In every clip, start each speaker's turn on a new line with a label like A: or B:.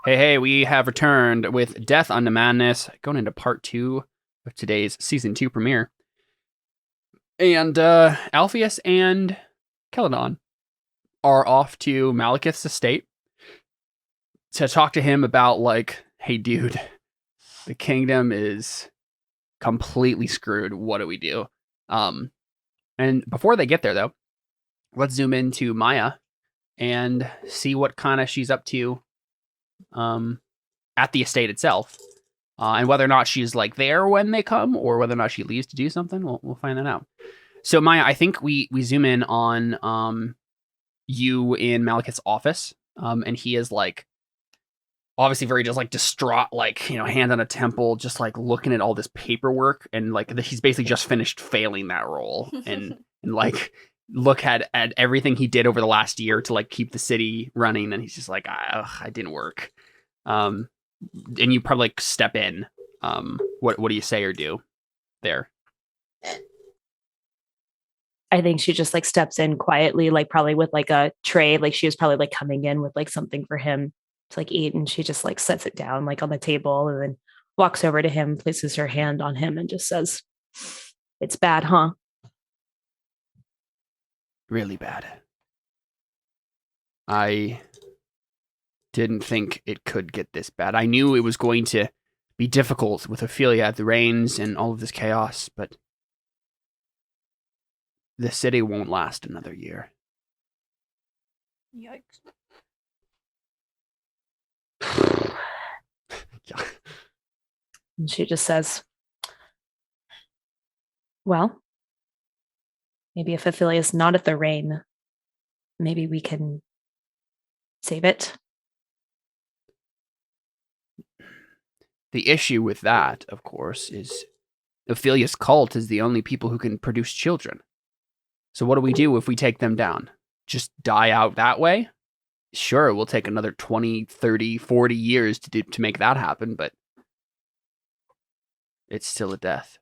A: Hey, we have returned with Death on the Madness, going into part 2 of today's season 2 premiere. And Alpheus and Celadon are off to Malekith's estate to talk to him about, like, hey, dude, the kingdom is completely screwed. What do we do? And before they get there, though, let's zoom into Maya and see what kind of she's up to at the estate itself. And whether or not she's like there when they come, or whether or not she leaves to do something, we'll find that out. So Maya, I think we zoom in on you in Malekith's office, and he is like obviously very just like distraught, like hand on a temple, just like looking at all this paperwork, and like he's basically just finished failing that role, and like look at everything he did over the last year to like keep the city running, and he's just like, I didn't work. And you probably like step in. What do you say or do there?
B: I think she just like steps in quietly, like probably with like a tray. Like she was probably like coming in with like something for him to like eat. And she just like sets it down like on the table and then walks over to him, places her hand on him and just says, "It's bad, huh?"
A: Really bad. I didn't think it could get this bad. I knew it was going to be difficult with Ophelia at the reins and all of this chaos, but the city won't last another year.
B: Yikes.
A: Yeah.
B: And she just says, "Well, maybe if Ophelia's not at the reign, maybe we can save it."
A: The issue with that, of course, is Ophelia's cult is the only people who can produce children. So what do we do if we take them down? Just die out that way? Sure, it will take another 20, 30, 40 years to make that happen, but it's still a death.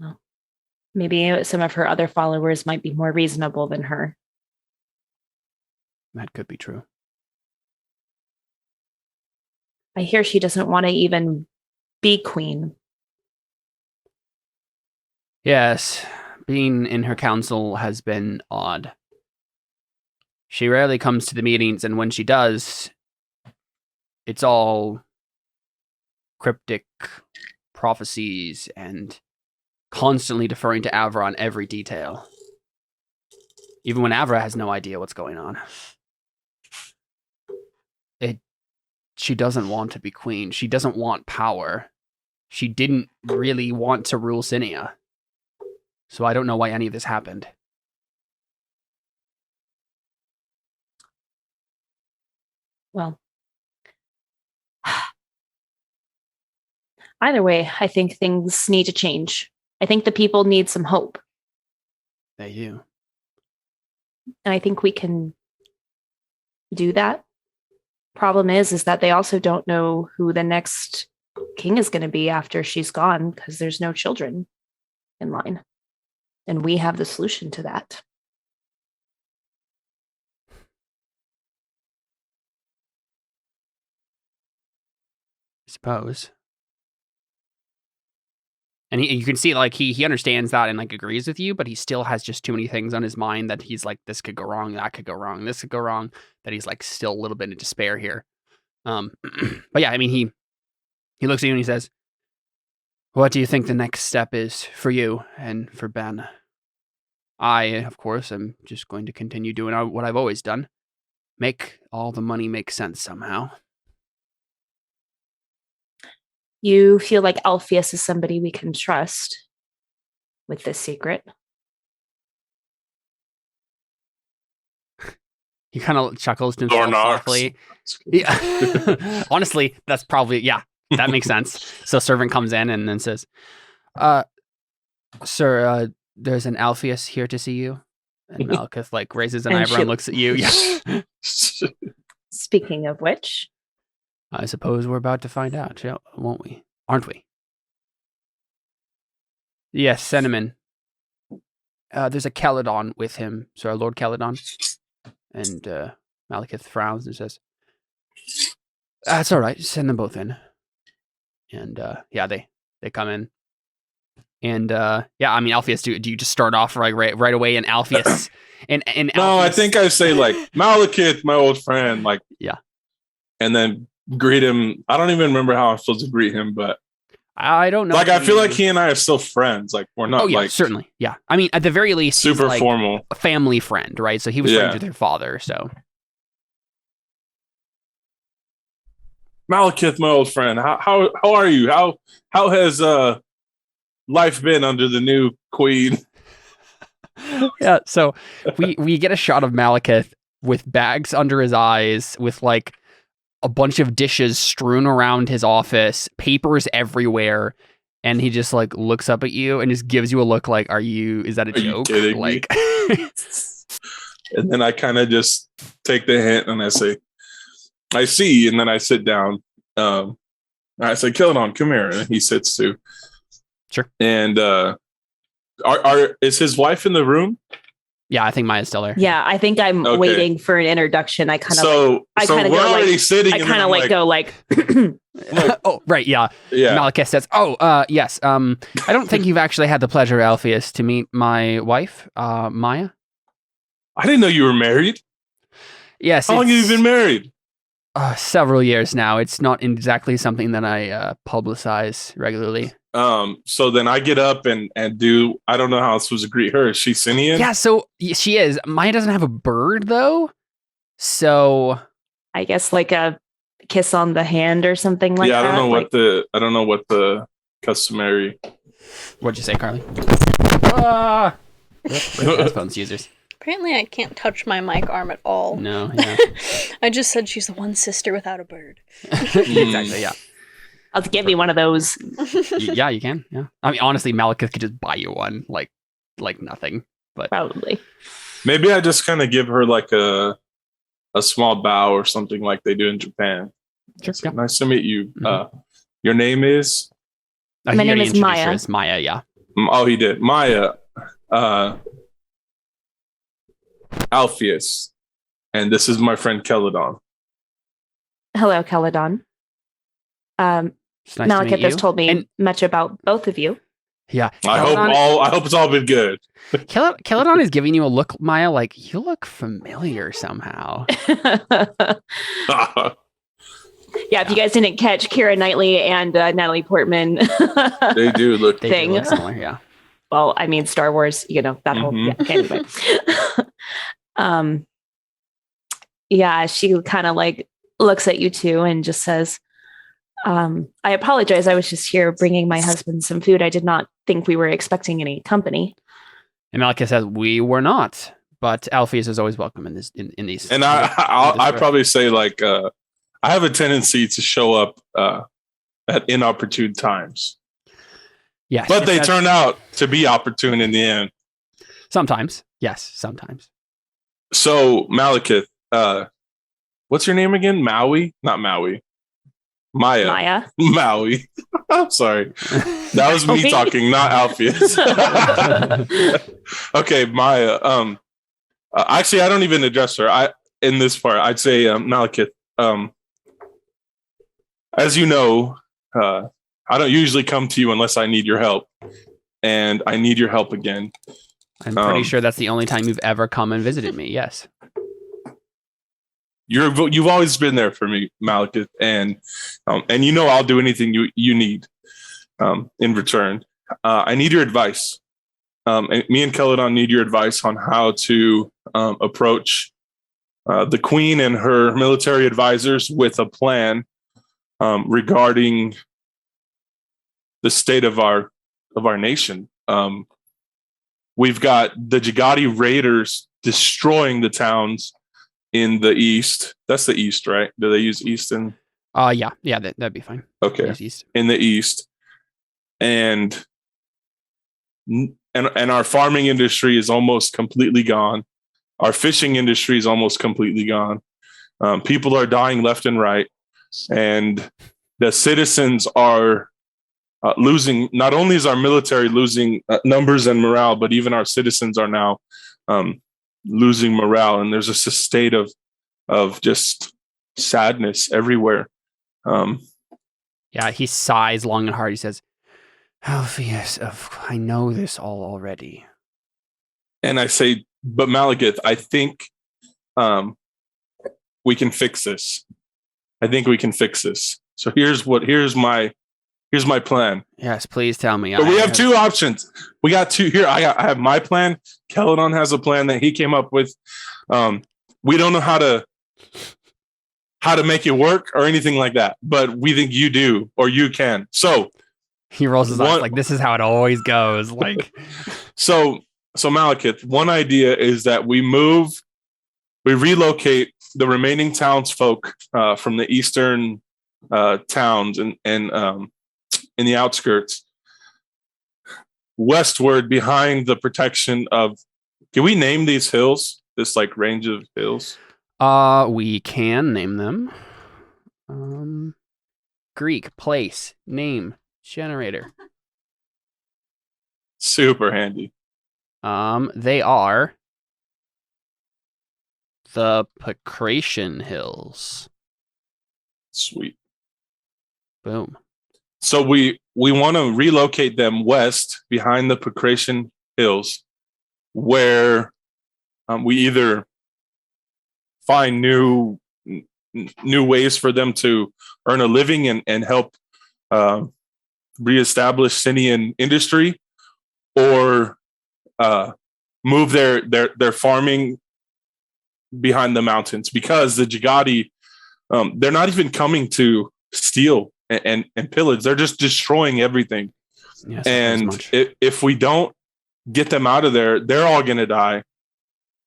B: Well, maybe some of her other followers might be more reasonable than her.
A: That could be true.
B: I hear she doesn't want to even be queen.
A: Yes, being in her council has been odd. She rarely comes to the meetings, and when she does, it's all cryptic prophecies and constantly deferring to Avra on every detail. Even when Avra has no idea what's going on. She doesn't want to be queen. She doesn't want power. She didn't really want to rule Sinia. So I don't know why any of this happened.
B: Well, either way, I think things need to change. I think the people need some hope.
A: They do.
B: And I think we can do that. Problem is that they also don't know who the next king is going to be after she's gone because there's no children in line. And we have the solution to that.
A: I suppose. And you can see, like, he understands that and, like, agrees with you, but he still has just too many things on his mind that he's like, this could go wrong, that could go wrong, this could go wrong, that he's, like, still a little bit in despair here. But yeah, I mean, he looks at you and he says, what do you think the next step is for you and for Ben? I, of course, am just going to continue doing what I've always done. Make all the money make sense somehow.
B: You feel like Alpheus is somebody we can trust with this secret.
A: He kind of chuckles to himself softly. Yeah. Honestly, that's probably, yeah, that makes sense. So servant comes in and then says, sir, there's an Alpheus here to see you. And Malekith like raises an eyebrow and looks at you. Yeah.
B: Speaking of which,
A: I suppose we're about to find out, won't we? Aren't we? Yes, Cinnamon. There's a Celadon with him, Sir Lord Celadon. And Malekith frowns and says, "That's all right. Send them both in." And they come in. And I mean, Alpheus, do you just start off right away? And Alpheus, and
C: No,
A: Alpheus,
C: I think I say like Malekith, my old friend, like and then greet him. I don't even remember how I'm supposed to greet him, but
A: I don't know.
C: Like I feel like he and I are still friends. Like we're not. Like
A: certainly, yeah. I mean, at the very least,
C: super
A: he's like
C: formal,
A: a family friend, right? So he was friends with your father, so.
C: Malekith, my old friend, how are you? How has life been under the new queen?
A: Yeah, so we get a shot of Malekith with bags under his eyes, with like a bunch of dishes strewn around his office, papers everywhere, and he just like looks up at you and just gives you a look like, is that a joke? Like
C: And then I kind of just take the hint and I say, I see, and then I sit down. I say, Keladon, come here, and he sits too.
A: Sure.
C: And is his wife in the room?
A: Yeah, I think Maya's still there.
B: Yeah, I think I'm waiting for an introduction. I kind of
C: we're already sitting.
B: I kind of like go like.
A: Oh right, yeah. Malekith says, "Oh, yes. I don't think you've actually had the pleasure, Alpheus, to meet my wife, Maya."
C: I didn't know you were married.
A: Yes.
C: How long have you been married?
A: Several years now. It's not exactly something that I publicize regularly.
C: So then I get up and do. I don't know how I'm supposed to greet her. Is she Sinia?
A: Yeah. So she is. Maya doesn't have a bird though. So
B: I guess like a kiss on the hand or something like that.
C: Yeah, I don't know what the customary.
A: What'd you say, Carly? Headphones users.
D: Apparently, I can't touch my mic arm at all.
A: No, yeah.
D: I just said she's the one sister without a bird.
A: Exactly, yeah.
B: I'll give me one of those.
A: Yeah, you can. Yeah. I mean, honestly, Malekith could just buy you one, like nothing. But
B: probably.
C: Maybe I just kind of give her like a small bow or something like they do in Japan.
A: Sure. Yeah.
C: Nice to meet you. Mm-hmm. Your name is?
B: My name is Maya.
A: It's Maya, yeah.
C: Oh, he did. Maya. Alpheus, and this is my friend Keladon.
B: Hello, Keladon. Malekith has told me much about both of you.
A: Yeah,
C: I hope it's all been good.
A: Keladon is giving you a look, Maya, like you look familiar somehow.
B: Yeah, if you guys didn't catch Keira Knightley and Natalie Portman,
C: they do look
A: similar. Yeah.
B: Well, I mean, Star Wars, that whole, anyway. Yeah, she kind of like looks at you two and just says, I apologize. I was just here bringing my husband some food. I did not think we were expecting any company.
A: And Malekith says, we were not, but Alpheus is always welcome in these.
C: And I probably say like, I have a tendency to show up at inopportune times.
A: Yes,
C: but they turn out to be opportune in the end.
A: Sometimes. Yes, sometimes.
C: So, Malekith, what's your name again? Maui? Not Maui. Maya. Maui. I'm sorry. That was me talking, not Alpheus. Okay, Maya. Actually, I don't even address her. In this part, I'd say, Malekith, as you know, I don't usually come to you unless I need your help, and I need your help again.
A: I'm pretty sure that's the only time you've ever come and visited me. Yes,
C: you've always been there for me, Malekith, and I'll do anything you need in return. I need your advice. And me and Keladon need your advice on how to approach the Queen and her military advisors with a plan regarding the state of our nation. We've got the Jagati raiders destroying the towns in the east. That's the east, right? Do they use east in?
A: Yeah, that'd be fine.
C: Okay, east. In the east, and our farming industry is almost completely gone. Our fishing industry is almost completely gone. People are dying left and right, and the citizens are losing. Not only is our military losing numbers and morale, but even our citizens are now losing morale. And there's a state of of just sadness everywhere.
A: Yeah, he sighs long and hard. He says, Alpheus, I know this all already.
C: And I say, but Malekith, I think we can fix this. I think we can fix this. So here's my plan.
A: Yes, please tell me.
C: But we have two options. We got two here. I have my plan. Keladon has a plan that he came up with. We don't know how to make it work or anything like that, but we think you do or you can. So
A: he rolls his eyes like this is how it always goes. Like
C: so Malekith, one idea is that we relocate the remaining townsfolk from the eastern towns and in the outskirts westward behind the protection of. Can we name these hills? This like range of hills.
A: We can name them. Greek, place, name, generator.
C: Super handy.
A: They are the Pacratian Hills.
C: Sweet.
A: Boom.
C: So we want to relocate them west behind the Pacratian Hills, where we either find new ways for them to earn a living and help reestablish Sinian industry, or move their farming behind the mountains, because the Jagati, they're not even coming to steal and pillage. They're just destroying everything.
A: Yes,
C: and if we don't get them out of there, they're all going to die.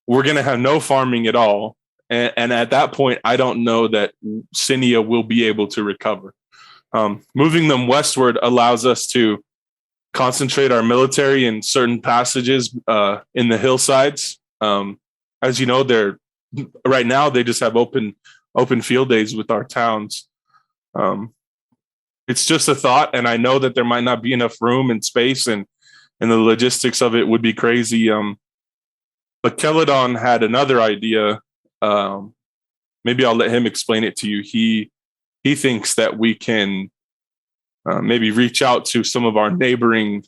C: We're going to have no farming at all. And at that point, I don't know that Sinia will be able to recover. Moving them westward allows us to concentrate our military in certain passages in the hillsides. As you know, right now they just have open field days with our towns. It's just a thought, and I know that there might not be enough room and space, and the logistics of it would be crazy. But Keladon had another idea. Maybe I'll let him explain it to you. He thinks that we can maybe reach out to some of our neighboring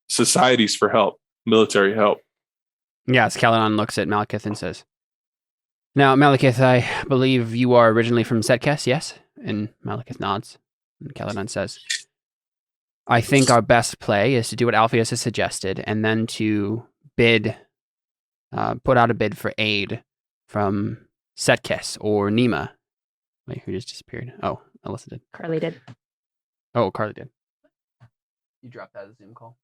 C: societies for help, military help.
A: Yes, Keladon looks at Malekith and says, "Now, Malekith, I believe you are originally from Setkes, yes?" And Malekith nods. And Keladon says, "I think our best play is to do what Alpheus has suggested, and then to put out a bid for aid from Setkes or Nima." Wait, who just disappeared? Oh, Alyssa did.
B: Carly did.
A: Oh, Carly did. You dropped that as a Zoom call.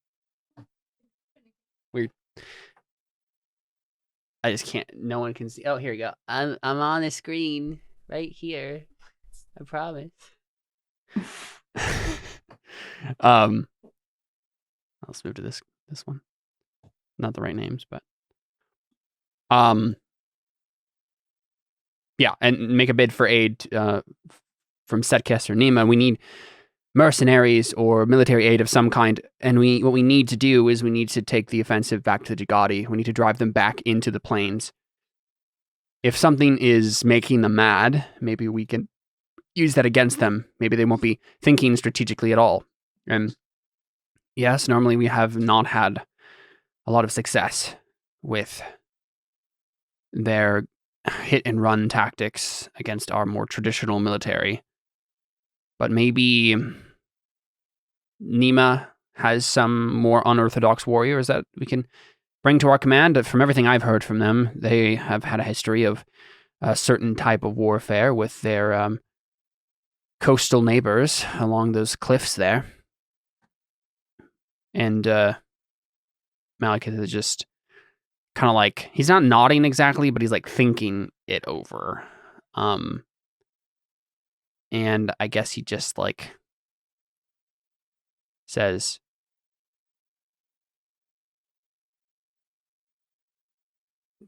A: Weird. I just can't. No one can see. Oh, here we go. I'm on the screen right here. I promise. Let's move to this one. Not the right names, but yeah, and make a bid for aid from Setkes or Nima. We need mercenaries or military aid of some kind, and what we need to do is we need to take the offensive back to the Jagati. We need to drive them back into the plains. If something is making them mad, maybe we can use that against them. Maybe they won't be thinking strategically at all. And yes, normally we have not had a lot of success with their hit and run tactics against our more traditional military. But maybe Nima has some more unorthodox warriors that we can bring to our command. From everything I've heard from them, they have had a history of a certain type of warfare with their coastal neighbors along those cliffs there. And Malekith is just kind of like, he's not nodding exactly, but he's like thinking it over. And I guess he just like says,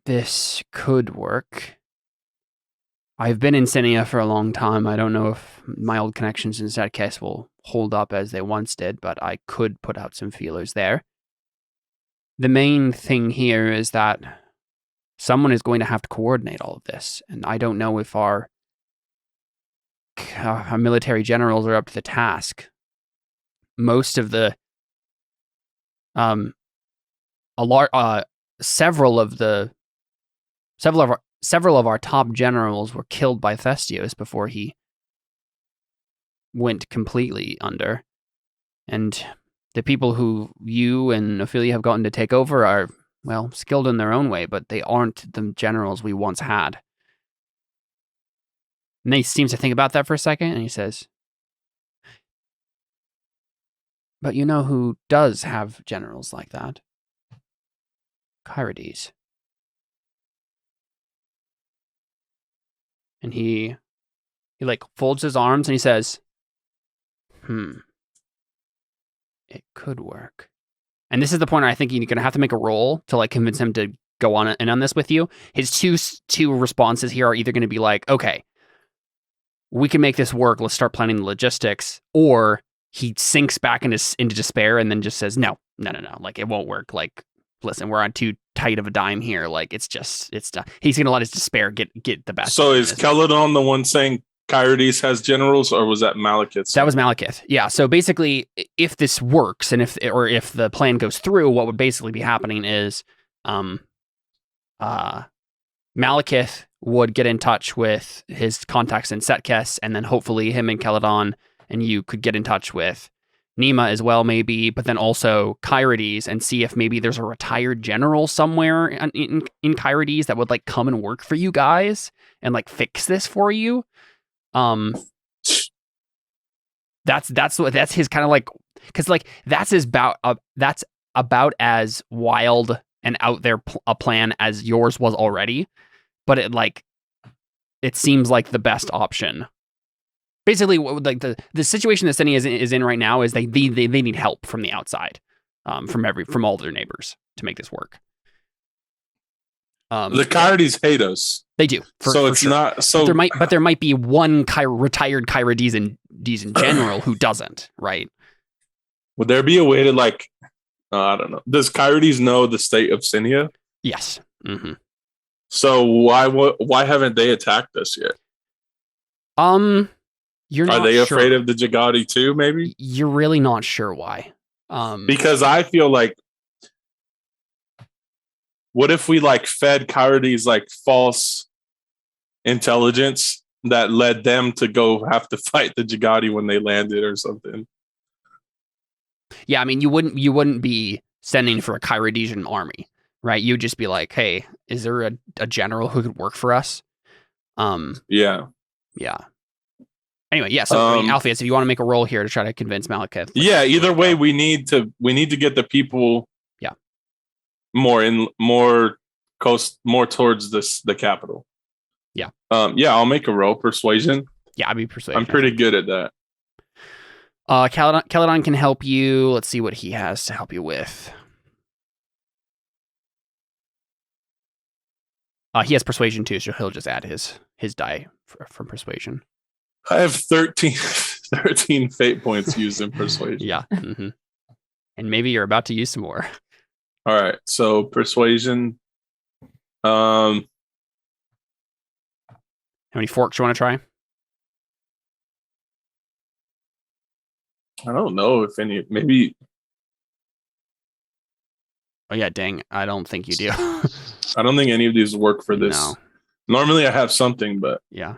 A: "This could work. I've been in Sinia for a long time. I don't know if my old connections in Setkes will hold up as they once did, but I could put out some feelers there. The main thing here is that someone is going to have to coordinate all of this. And I don't know if our military generals are up to the task. Most of the several of our top generals were killed by Thestios before he went completely under. And the people who you and Ophelia have gotten to take over are, well, skilled in their own way, but they aren't the generals we once had. And he seems to think about that for a second, and he says, but you know who does have generals like that? Kyrides. And he like folds his arms and he says, it could work. And this is the point where I think you're going to have to make a roll to like convince him to go on and on this with you. His two responses here are either going to be like, okay, we can make this work. Let's start planning the logistics. Or he sinks back into despair and then just says, no. Like, it won't work. Like, listen, we're on too tight of a dime here. Like, it's done. He's going to let his despair get the best.
C: So is Keladon the one saying Kyrides has generals, or was that Malekith?
A: That was Malekith. Yeah. So basically, if this works and if the plan goes through, what would basically be happening is, Malekith would get in touch with his contacts in Setkes, and then hopefully him and Keladon and you could get in touch with Nima as well, maybe, but then also Kyrides, and see if maybe there's a retired general somewhere in Kyrides that would like come and work for you guys and like fix this for you. That's his kind of like, because like that's about as wild and out there a plan as yours was already, but it seems like the best option. Basically, like the situation that Sinia is in right now is they need help from the outside, from all their neighbors to make this work.
C: The Kyrides hate us.
A: They do.
C: So it's sure. Not so.
A: There might be one retired Kyrides in general who doesn't, right?
C: Would there be a way to like? I don't know. Does Kyrides know the state of Sinia?
A: Yes. Mm-hmm.
C: So why haven't they attacked us yet?
A: You're not
C: Are they
A: sure.
C: afraid of the Jagati too? Maybe
A: you're really not sure why.
C: Because I feel like, what if we like fed Kyrides like false intelligence that led them to go have to fight the Jagati when they landed or something?
A: Yeah, I mean, you wouldn't be sending for a Kyridesian army, right? You'd just be like, hey, is there a general who could work for us?
C: Yeah.
A: Anyway, yeah. So I mean, Alpheus, if you want to make a roll here to try to convince Malekith.
C: Yeah. Either way, we need to get the people.
A: Yeah.
C: More towards the capital.
A: Yeah.
C: I'll make a roll, persuasion.
A: Yeah, I'd be persuaded.
C: I'm pretty good at that.
A: Keladon can help you. Let's see what he has to help you with. He has persuasion too, so he'll just add his die from persuasion.
C: I have 13 fate points used in persuasion.
A: Yeah. Mm-hmm. And maybe you're about to use some more.
C: All right. So persuasion.
A: How many forks you want to try?
C: I don't know if any. Maybe.
A: Oh yeah, dang! I don't think you do.
C: I don't think any of these work for this.
A: No.
C: Normally, I have something, but
A: yeah.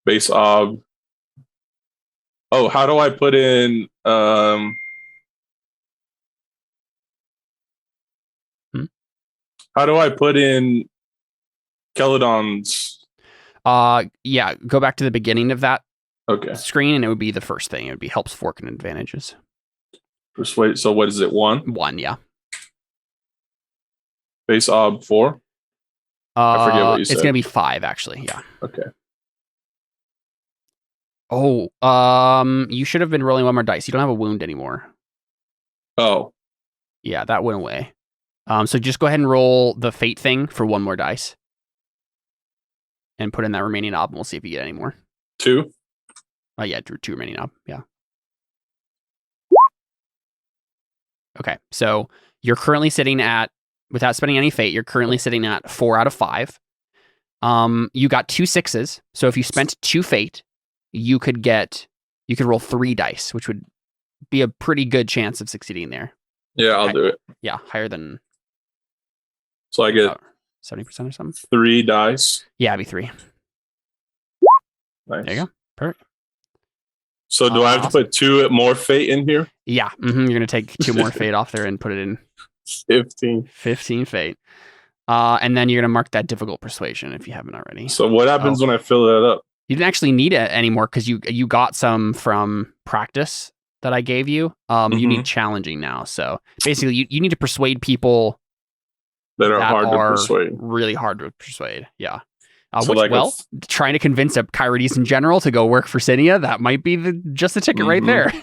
C: Base ob. Oh, how do I put in? How do I put in Keladon's?
A: Yeah. Go back to the beginning of that.
C: Okay.
A: Screen, and it would be the first thing. It would be helps, fork, and advantages.
C: Persuade. So what is it? 1?
A: 1, yeah.
C: Base ob 4. I forget what you said.
A: It's gonna be 5, actually. Yeah.
C: Okay.
A: Oh, you should have been rolling 1 more dice. You don't have a wound anymore.
C: Oh.
A: Yeah, that went away. So just go ahead and roll the fate thing for 1 more dice, and put in that remaining ob, and we'll see if you get any more.
C: 2.
A: Yeah, 2 remaining ob. Yeah. Okay, so you're currently sitting at without spending any fate, you're currently sitting at 4 out of 5. You got 2 6s, so if you spent 2 fate, you could roll 3 dice, which would be a pretty good chance of succeeding there.
C: Yeah, I'll do it.
A: Yeah, higher than
C: So I get
A: 70% or something.
C: 3 dice.
A: Yeah, it'd be 3.
C: Nice.
A: There you go. Perfect.
C: So do I have to put 2 more fate in here?
A: Yeah, you're gonna take 2 more fate off there and put it in
C: 15.
A: 15 fate. And then you're gonna mark that difficult persuasion if you haven't already.
C: So what happens when I fill that up?
A: You didn't actually need it anymore because you got some from practice that I gave you. You need challenging now. So basically, you need to persuade people
C: that are hard to persuade.
A: Really hard to persuade. Yeah.
C: So
A: Trying to convince a Kyrides in general to go work for Sinia, that might be just the ticket right there.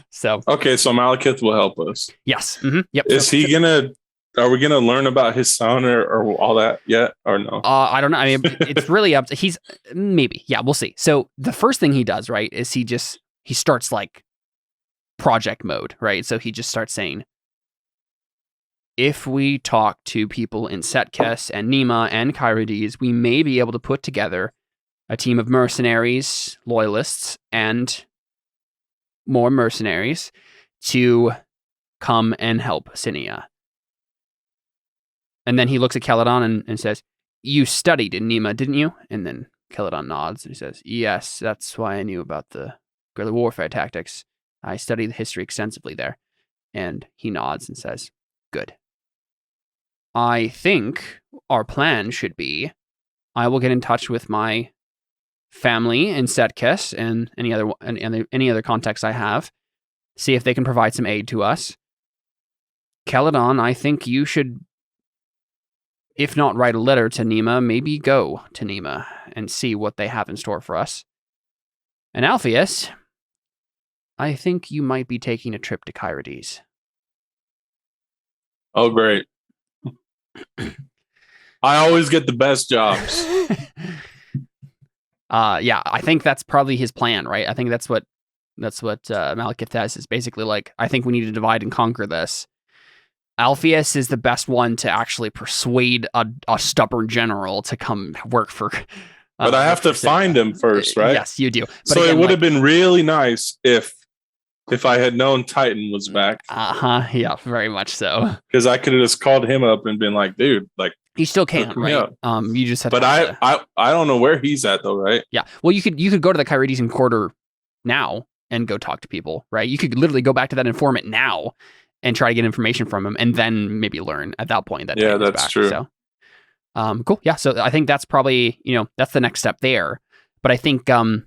A: So
C: okay, so Malekith will help us.
A: Yes. Yep.
C: Is he gonna? Are we gonna learn about his son or all that yet, or no?
A: I don't know. I mean, it's really up to he's maybe. Yeah, we'll see. So the first thing he does, right, is he starts like project mode, right? So he just starts saying, if we talk to people in Setkes and Nima and Kyrides, we may be able to put together a team of mercenaries, loyalists, and more mercenaries to come and help Sinia. And then he looks at Caledon and says, you studied in Nima, didn't you? And then Caledon nods and he says, yes, that's why I knew about the guerrilla warfare tactics. I studied the history extensively there. And he nods and says, good. I think our plan should be, I will get in touch with my family in Setkes and any other contacts I have, see if they can provide some aid to us. Caledon, I think you should, if not write a letter to Nima, maybe go to Nima and see what they have in store for us. And Alpheus, I think you might be taking a trip to Kyrides.
C: Oh, great. I always get the best jobs.
A: Yeah, I think that's probably his plan, right? I think that's what Malekith has, is basically like, I think we need to divide and conquer this. Alpheus is the best one to actually persuade a stubborn general to come work for.
C: But I have to find him first, right?
A: Yes, you do. But
C: so again, it would have been really nice if I had known Titan was back.
A: Yeah, very much so.
C: Because I could have just called him up and been like, dude, like,
A: you still can't, right? You just have
C: but I don't know where he's at though, right?
A: Yeah. Well, you could go to the Kyrides quarter now and go talk to people, right? You could literally go back to that informant now and try to get information from him, and then maybe learn at that point that
C: Titan is back. True.
A: So, cool. Yeah. So I think that's probably, that's the next step there. But I think, I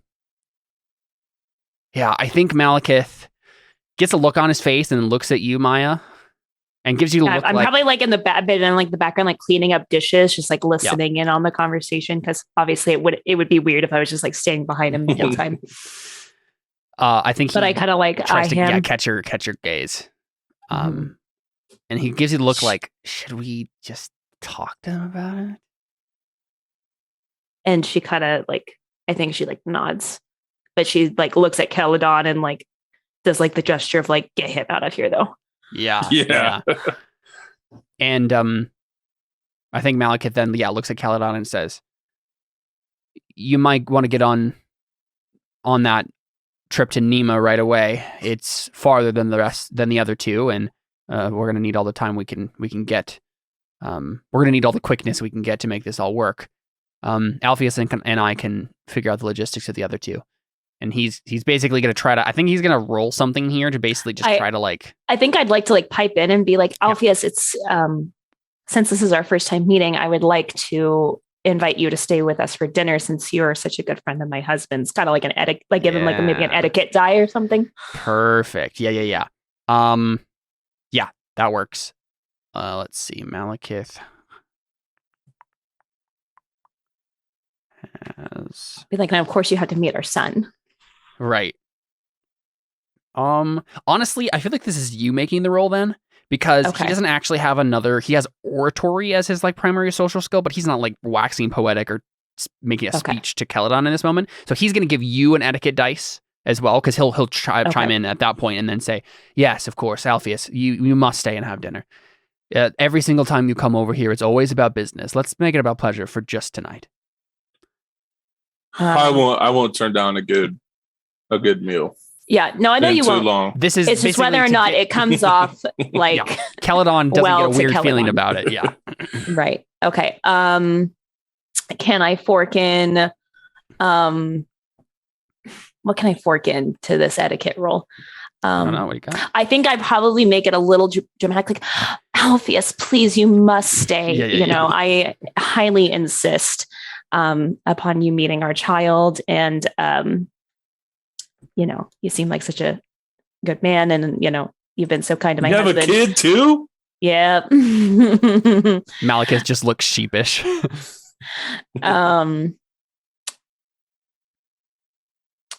A: think Malekith gets a look on his face and looks at you, Maya, and gives you a look.
B: I'm probably like in the the background, like cleaning up dishes, just like listening in on the conversation, because obviously it would be weird if I was just like standing behind him the whole time.
A: I think,
B: but I kind of like
A: tries to catch your gaze, and he gives you the look like, should we just talk to him about it?
B: And she kind of like, I think she like nods, but she like looks at Caledon and like does like the gesture of like, get him out of here though.
C: Yeah.
A: And I think Malekith then looks at Caledon and says, you might want to get on that trip to Nima right away. It's farther than the other two, and we're gonna need all the time we can get. We're gonna need all the quickness we can get to make this all work. Alpheus and I can figure out the logistics of the other two. And he's basically going to try to, I think he's going to roll something here to basically just try to like.
B: I think I'd like to like pipe in and be like, Alpheus, it's, since this is our first time meeting, I would like to invite you to stay with us for dinner since you're such a good friend of my husband's. Kind of like an etiquette, like give him like maybe an etiquette die or something.
A: Perfect. Yeah. Yeah, that works. Let's see. Malekith has.
B: Be like, and of course you have to meet our son.
A: Right. Honestly, I feel like this is you making the roll then, because he doesn't actually have he has oratory as his like primary social skill, but he's not like waxing poetic or making a speech to Caledon in this moment. So he's going to give you an etiquette dice as well, because he'll chime in at that point and then say, yes, of course, Alpheus, you must stay and have dinner. Every single time you come over here, it's always about business. Let's make it about pleasure for just tonight.
C: I won't turn down a good meal.
B: Yeah, no, I know you
C: Too
B: won't.
C: long.
A: This is
B: It's just whether or not it comes off like
A: Caledon doesn't
B: well
A: get a
B: to
A: weird feeling
B: Caledon.
A: about it. Yeah.
B: right. Okay. Can I fork in? What can I fork in to this etiquette roll?
A: I don't know what you got.
B: I think I probably make it a little dramatic, like, Alpheus, please, you must stay.
A: Yeah.
B: I highly insist upon you meeting our child. And, you seem like such a good man. And, you've been so kind to my husband.
C: You have a kid too?
B: Yeah.
A: Malachus just looks sheepish.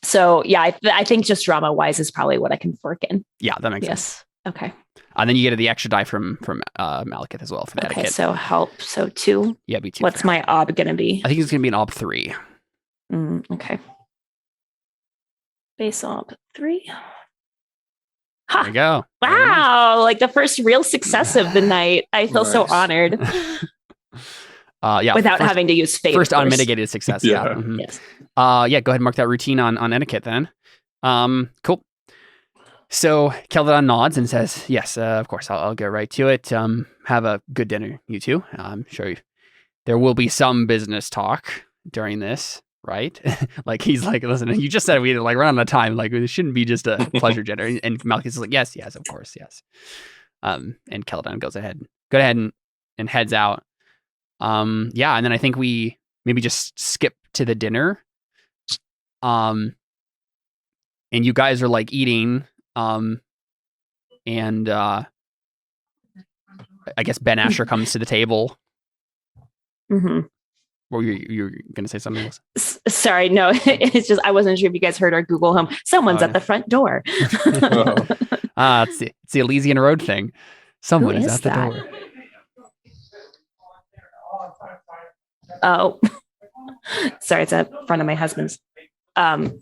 B: So yeah, I think just drama wise is probably what I can fork in.
A: Yeah, that makes sense.
B: Okay.
A: And then you get the extra die from Malachus as well for the
B: Okay,
A: etiquette.
B: so help. So 2.
A: Yeah, be 2.
B: What's my ob gonna be?
A: I think it's gonna be an ob 3.
B: Okay. Base ob 3.
A: There you go.
B: Wow, like the first real success of the night. I feel so
C: Nice.
B: honored.
A: Yeah.
B: Without having to use fate.
A: First
B: of course.
A: unmitigated success.
C: Yeah.
A: Yeah. Mhm.
B: Yes.
A: Yeah, go ahead and mark that routine on etiquette then. Cool. So Caledon nods and says, yes, of course, I'll get right to it. Have a good dinner, you two. I'm sure there will be some business talk during this, right? Like, he's like, listen, you just said we had like run out of time. Like, it shouldn't be just a pleasure dinner. And Malchus is like, yes, of course, yes. And Caledon goes ahead and heads out. Yeah, and then I think we maybe just skip to the dinner. And you guys are like eating. And I guess Ben Asher comes to the table.
B: Mm-hmm.
A: Or you're gonna say something else?
B: Sorry, no, it's just I wasn't sure if you guys heard our Google Home. Someone's at the front door.
A: It's the Elysian Road thing. Someone
B: Who
A: is
B: is
A: at the
B: that?
A: door.
B: Oh, sorry, it's in front of my husband's.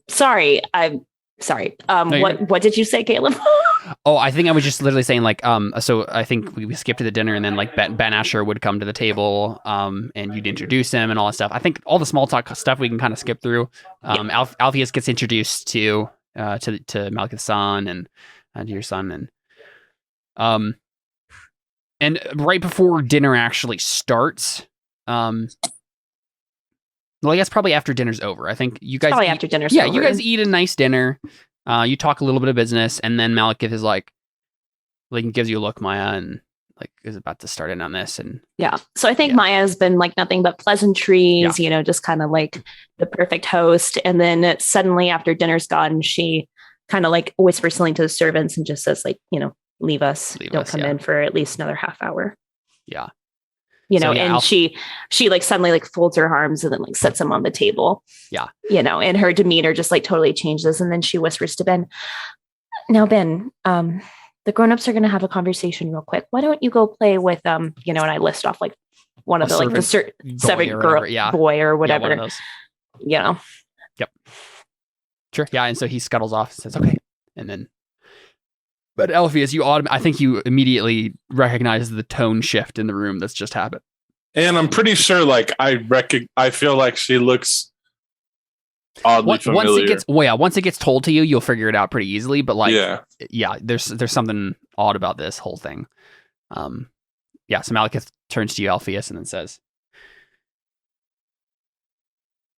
B: Sorry, I'm sorry. What did you say, Caleb?
A: Oh, I think I was just literally saying like, so I think we skipped to the dinner and then like Ben Asher would come to the table, and you'd introduce him and all that stuff. I think all the small talk stuff we can kind of skip through. Alpheus gets introduced to Malchus' son and to your son, and right before dinner actually starts, well, I guess probably after dinner's over. I think you guys
B: Probably after dinner's
A: yeah,
B: over.
A: you guys eat a nice dinner. You talk a little bit of business, and then Malachus is like gives you a look, Maya, and like is about to start in on this. And
B: Yeah. So I think Maya has been like nothing but pleasantries, just kind of like the perfect host. And then suddenly after dinner's gone, she kind of like whispers something to the servants and just says like, leave us. Don't come in for at least another half hour.
A: Yeah.
B: And she like suddenly like folds her arms and then like sets them on the table.
A: Yeah.
B: And her demeanor just like totally changes. And then she whispers to Ben, now, Ben, the grownups are going to have a conversation real quick. Why don't you go play with, and I list off like one of the like the servant girl, boy or whatever.
A: Yeah, one of those. Yep. Sure. Yeah. And so he scuttles off and says, okay. And then, but Alpheus, I think you immediately recognize the tone shift in the room that's just happened.
C: And I'm pretty sure, like, I feel like she looks oddly familiar.
A: Once it gets told to you, you'll figure it out pretty easily. But like, there's something odd about this whole thing. So Malachus turns to you, Alpheus, and then says,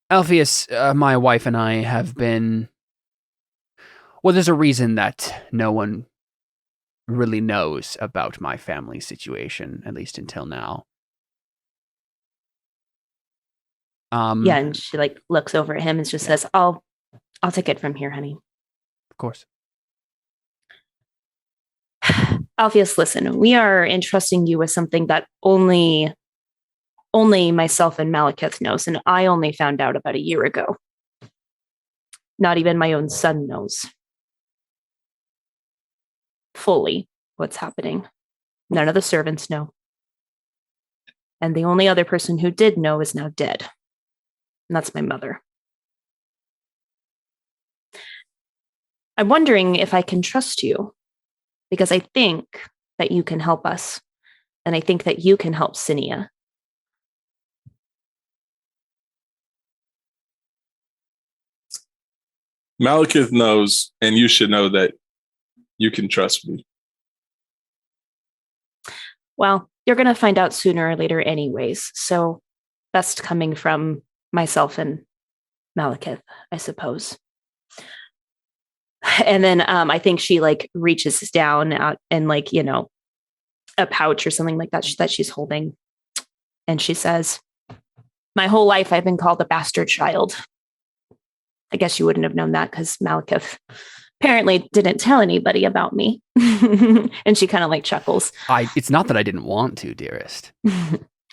A: Alpheus, my wife and I have been. Well, there's a reason that no one really knows about my family situation, at least until now.
B: And she like looks over at him and just says, I'll take it from here, honey.
A: Of course.
B: Alpheus, listen, we are entrusting you with something that only myself and Malachith knows, and I only found out about a year ago. Not even my own son knows fully what's happening. None of the servants know. And the only other person who did know is now dead. And that's my mother. I'm wondering if I can trust you, because I think that you can help us And I think that you can help Sinia.
C: Malekith knows, and you should know that you can trust me.
B: Well, you're going to find out sooner or later anyways. So best coming from myself and Malekith, I suppose. And then I think she like reaches down out and like, you know, a pouch or something like that that she's holding. And she says, my whole life I've been called a bastard child. I guess you wouldn't have known that because Malekith apparently didn't tell anybody about me. And she kind of like chuckles.
A: It's not that I didn't want to, dearest.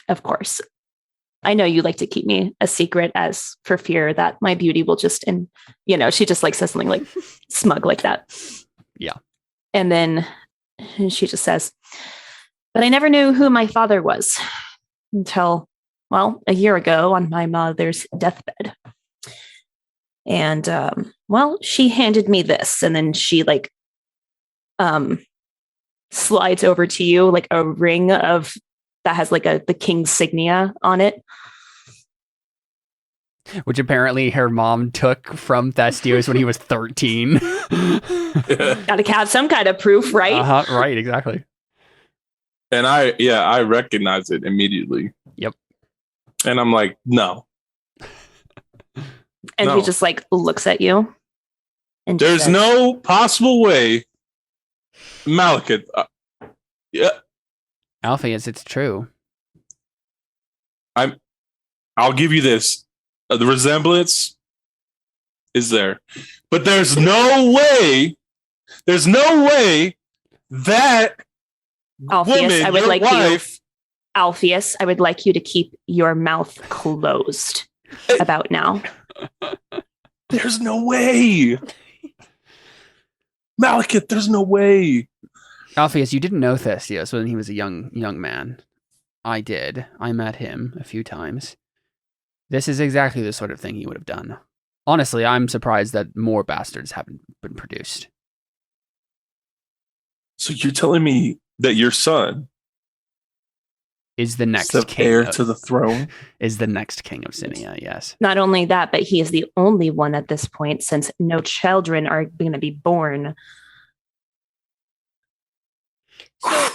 B: Of course. I know you like to keep me a secret as for fear that my beauty will just, and you know, she just like says something like smug like that.
A: Yeah.
B: And then she just says, but I never knew who my father was until, well, a year ago on my mother's deathbed. And, well, she handed me this, and then she like, slides over to you like a ring of that has like the king's signia on it.
A: Which apparently her mom took from Thestios when he was 13.
B: Gotta have some kind of proof, right?
A: Right, exactly.
C: And I recognize it immediately.
A: Yep.
C: And I'm like, no.
B: And
C: No.
B: he just like looks at you. And
C: There's
B: says,
C: no possible way. Malekith. Yeah.
A: Alpheus, it's true.
C: I'll give you this. The resemblance is there. But there's no way that
B: Alpheus,
C: woman,
B: I would
C: your
B: like
C: wife,
B: Alpheus, I would like you to keep your mouth closed about now.
C: there's no way. Malekith, there's no way.
A: Alpheus, you didn't know Thestios when he was a young man. I did. I met him a few times. This is exactly the sort of thing he would have done. Honestly, I'm surprised that more bastards haven't been produced.
C: So you're telling me that your son
A: Is the next
C: is the
A: king
C: heir
A: of,
C: to the throne?
A: Is the next king of Sinia, yes.
B: Not only that, but he is the only one at this point, since no children are going to be born.
D: So,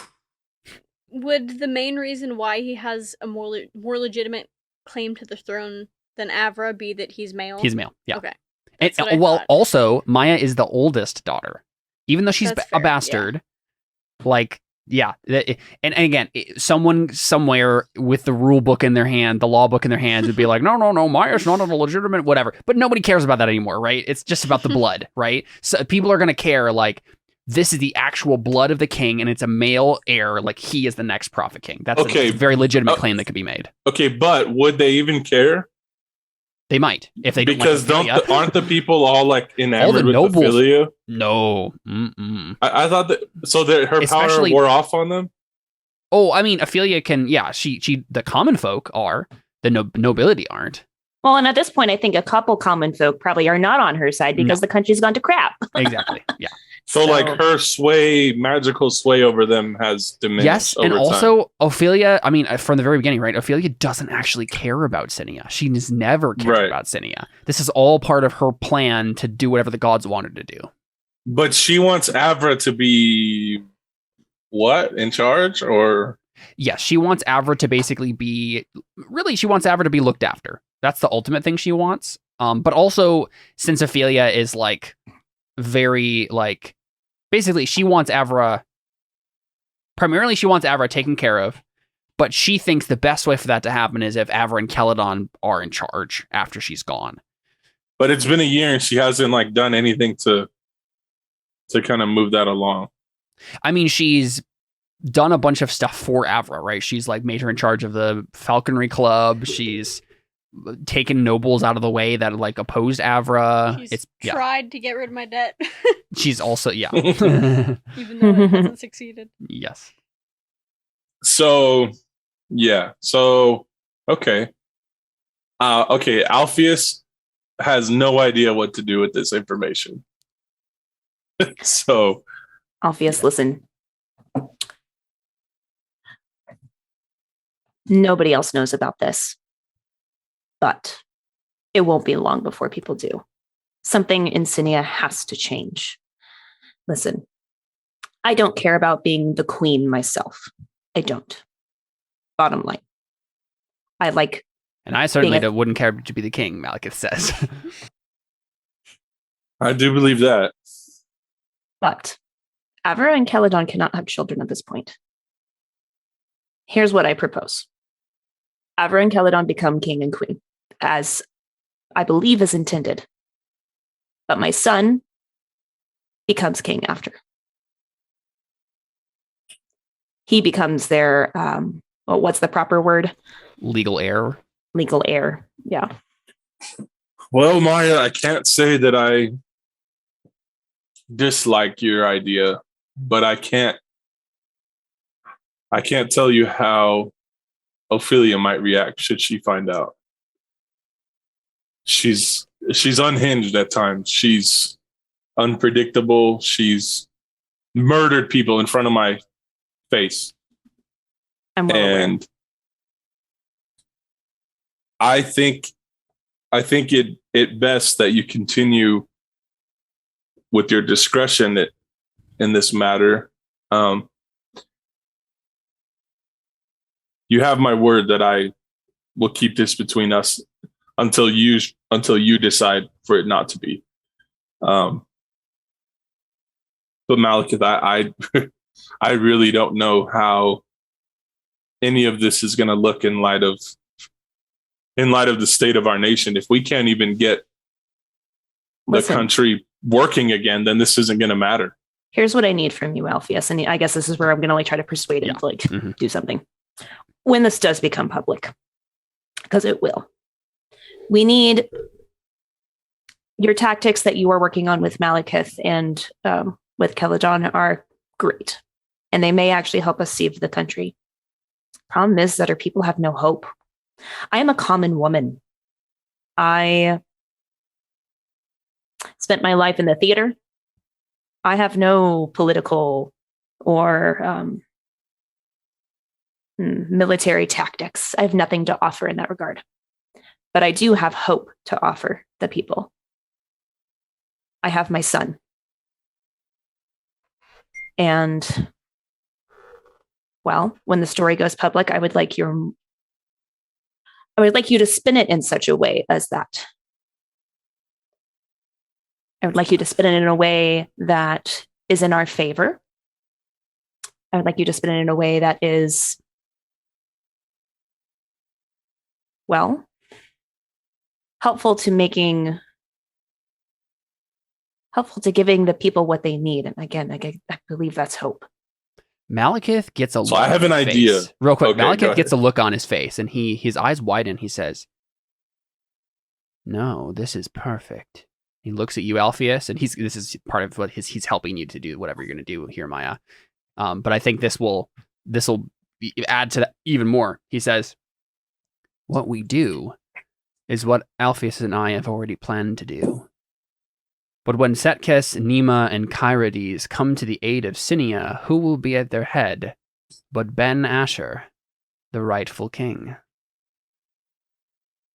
D: would the main reason why he has a more legitimate claim to the throne than Avra be that he's male?
A: He's male, yeah.
D: Okay.
A: And,
D: That's what I
A: well,
D: thought.
A: also, Maya is the oldest daughter. Even though she's
D: That's
A: a
D: fair,
A: bastard, like, yeah. And again, someone somewhere with the rule book in their hand, the law book in their hands would be like, no, Maya's not a legitimate whatever. But nobody cares about that anymore, right? It's just about the blood, right? So people are going to care, like, this is the actual blood of the king, and it's a male heir, like he is the next prophet king. That's a very legitimate claim that could be made.
C: Okay, but would they even care?
A: They might, if they
C: Because
A: don't like
C: aren't the people all like enamored with
A: nobles.
C: Ophelia?
A: No. Mm-mm.
C: I thought that so that her power wore off on them.
A: Oh, I mean, Ophelia can, yeah, she the common folk are, the nobility aren't.
B: Well, and at this point, I think a couple common folk probably are not on her side because the country's gone to crap.
A: Exactly, yeah.
C: So like her magical sway over them has diminished.
A: Yes, and also Ophelia, I mean, from the very beginning, right? Ophelia doesn't actually care about Sinia. She has never cared about Sinia. This is all part of her plan to do whatever the gods wanted to do.
C: But she wants Avra to be what? In charge or?
A: Yes, she wants Avra to basically be, she wants Avra to be looked after. That's the ultimate thing she wants. But also, since Ophelia is like very like, basically she wants Avra, primarily she wants Avra taken care of, but she thinks the best way for that to happen is if Avra and Celadon are in charge after she's gone.
C: But it's been a year and she hasn't like done anything to kind of move that along.
A: I mean, she's done a bunch of stuff for Avra, right? She's like made her in charge of the falconry club. She's taken nobles out of the way that like opposed Avra.
D: She's tried to get rid of my debt.
A: She's also, yeah.
D: Even though it hasn't succeeded.
A: Yes.
C: So, yeah. So, okay. Okay, Alpheus has no idea what to do with this information. So,
B: Alpheus, listen. Nobody else knows about this. But it won't be long before people do. Something in Sinia has to change. Listen, I don't care about being the queen myself. I don't. Bottom line. I like...
A: And I certainly wouldn't care to be the king, Malekith says.
C: I do believe that.
B: But Avra and Celadon cannot have children at this point. Here's what I propose. Avra and Celadon become king and queen, as I believe is intended. But my son becomes king after. He becomes their, what's the proper word?
A: Legal heir.
B: Legal heir, yeah.
C: Well, Maya, I can't say that I dislike your idea, but I can't tell you how Ophelia might react should she find out. She's unhinged at times. She's unpredictable. She's murdered people in front of my face.
B: I'm well aware.
C: And I think it best that you continue with your discretion in this matter. You have my word that I will keep this between us until you decide for it not to be. But Malekith, I really don't know how any of this is going to look in light of the state of our nation. If we can't even get the country working again, then this isn't going to matter.
B: Here's what I need from you, Alpheus, and I guess this is where I'm going to try to persuade him to do something. When this does become public, because it will, we need your tactics that you are working on with Malekith and with Celadon are great, and they may actually help us save the country. Problem is that our people have no hope. I am a common woman. I spent my life in the theater. I have no political or military tactics. I have nothing to offer in that regard. But I do have hope to offer the people. I have my son. And, well, when the story goes public, I would like you to spin it in such a way as that. I would like you to spin it in a way that is in our favor. I would like you to spin it in a way that is, well, helpful to giving the people what they need. And again, I believe that's hope.
A: Malekith gets a look.
C: So I have an idea.
A: Real quick,
C: Okay,
A: Malekith gets a look on his face, and his eyes widen. He says, "No, this is perfect." He looks at you, Alpheus, and this is part of what he's helping you to do, whatever you're going to do here, Maya. But I think this will add to that even more. He says, "What we do is what Alpheus and I have already planned to do. But when Setkes, Nima, and Kyrides come to the aid of Sinia, who will be at their head but Ben Asher, the rightful king?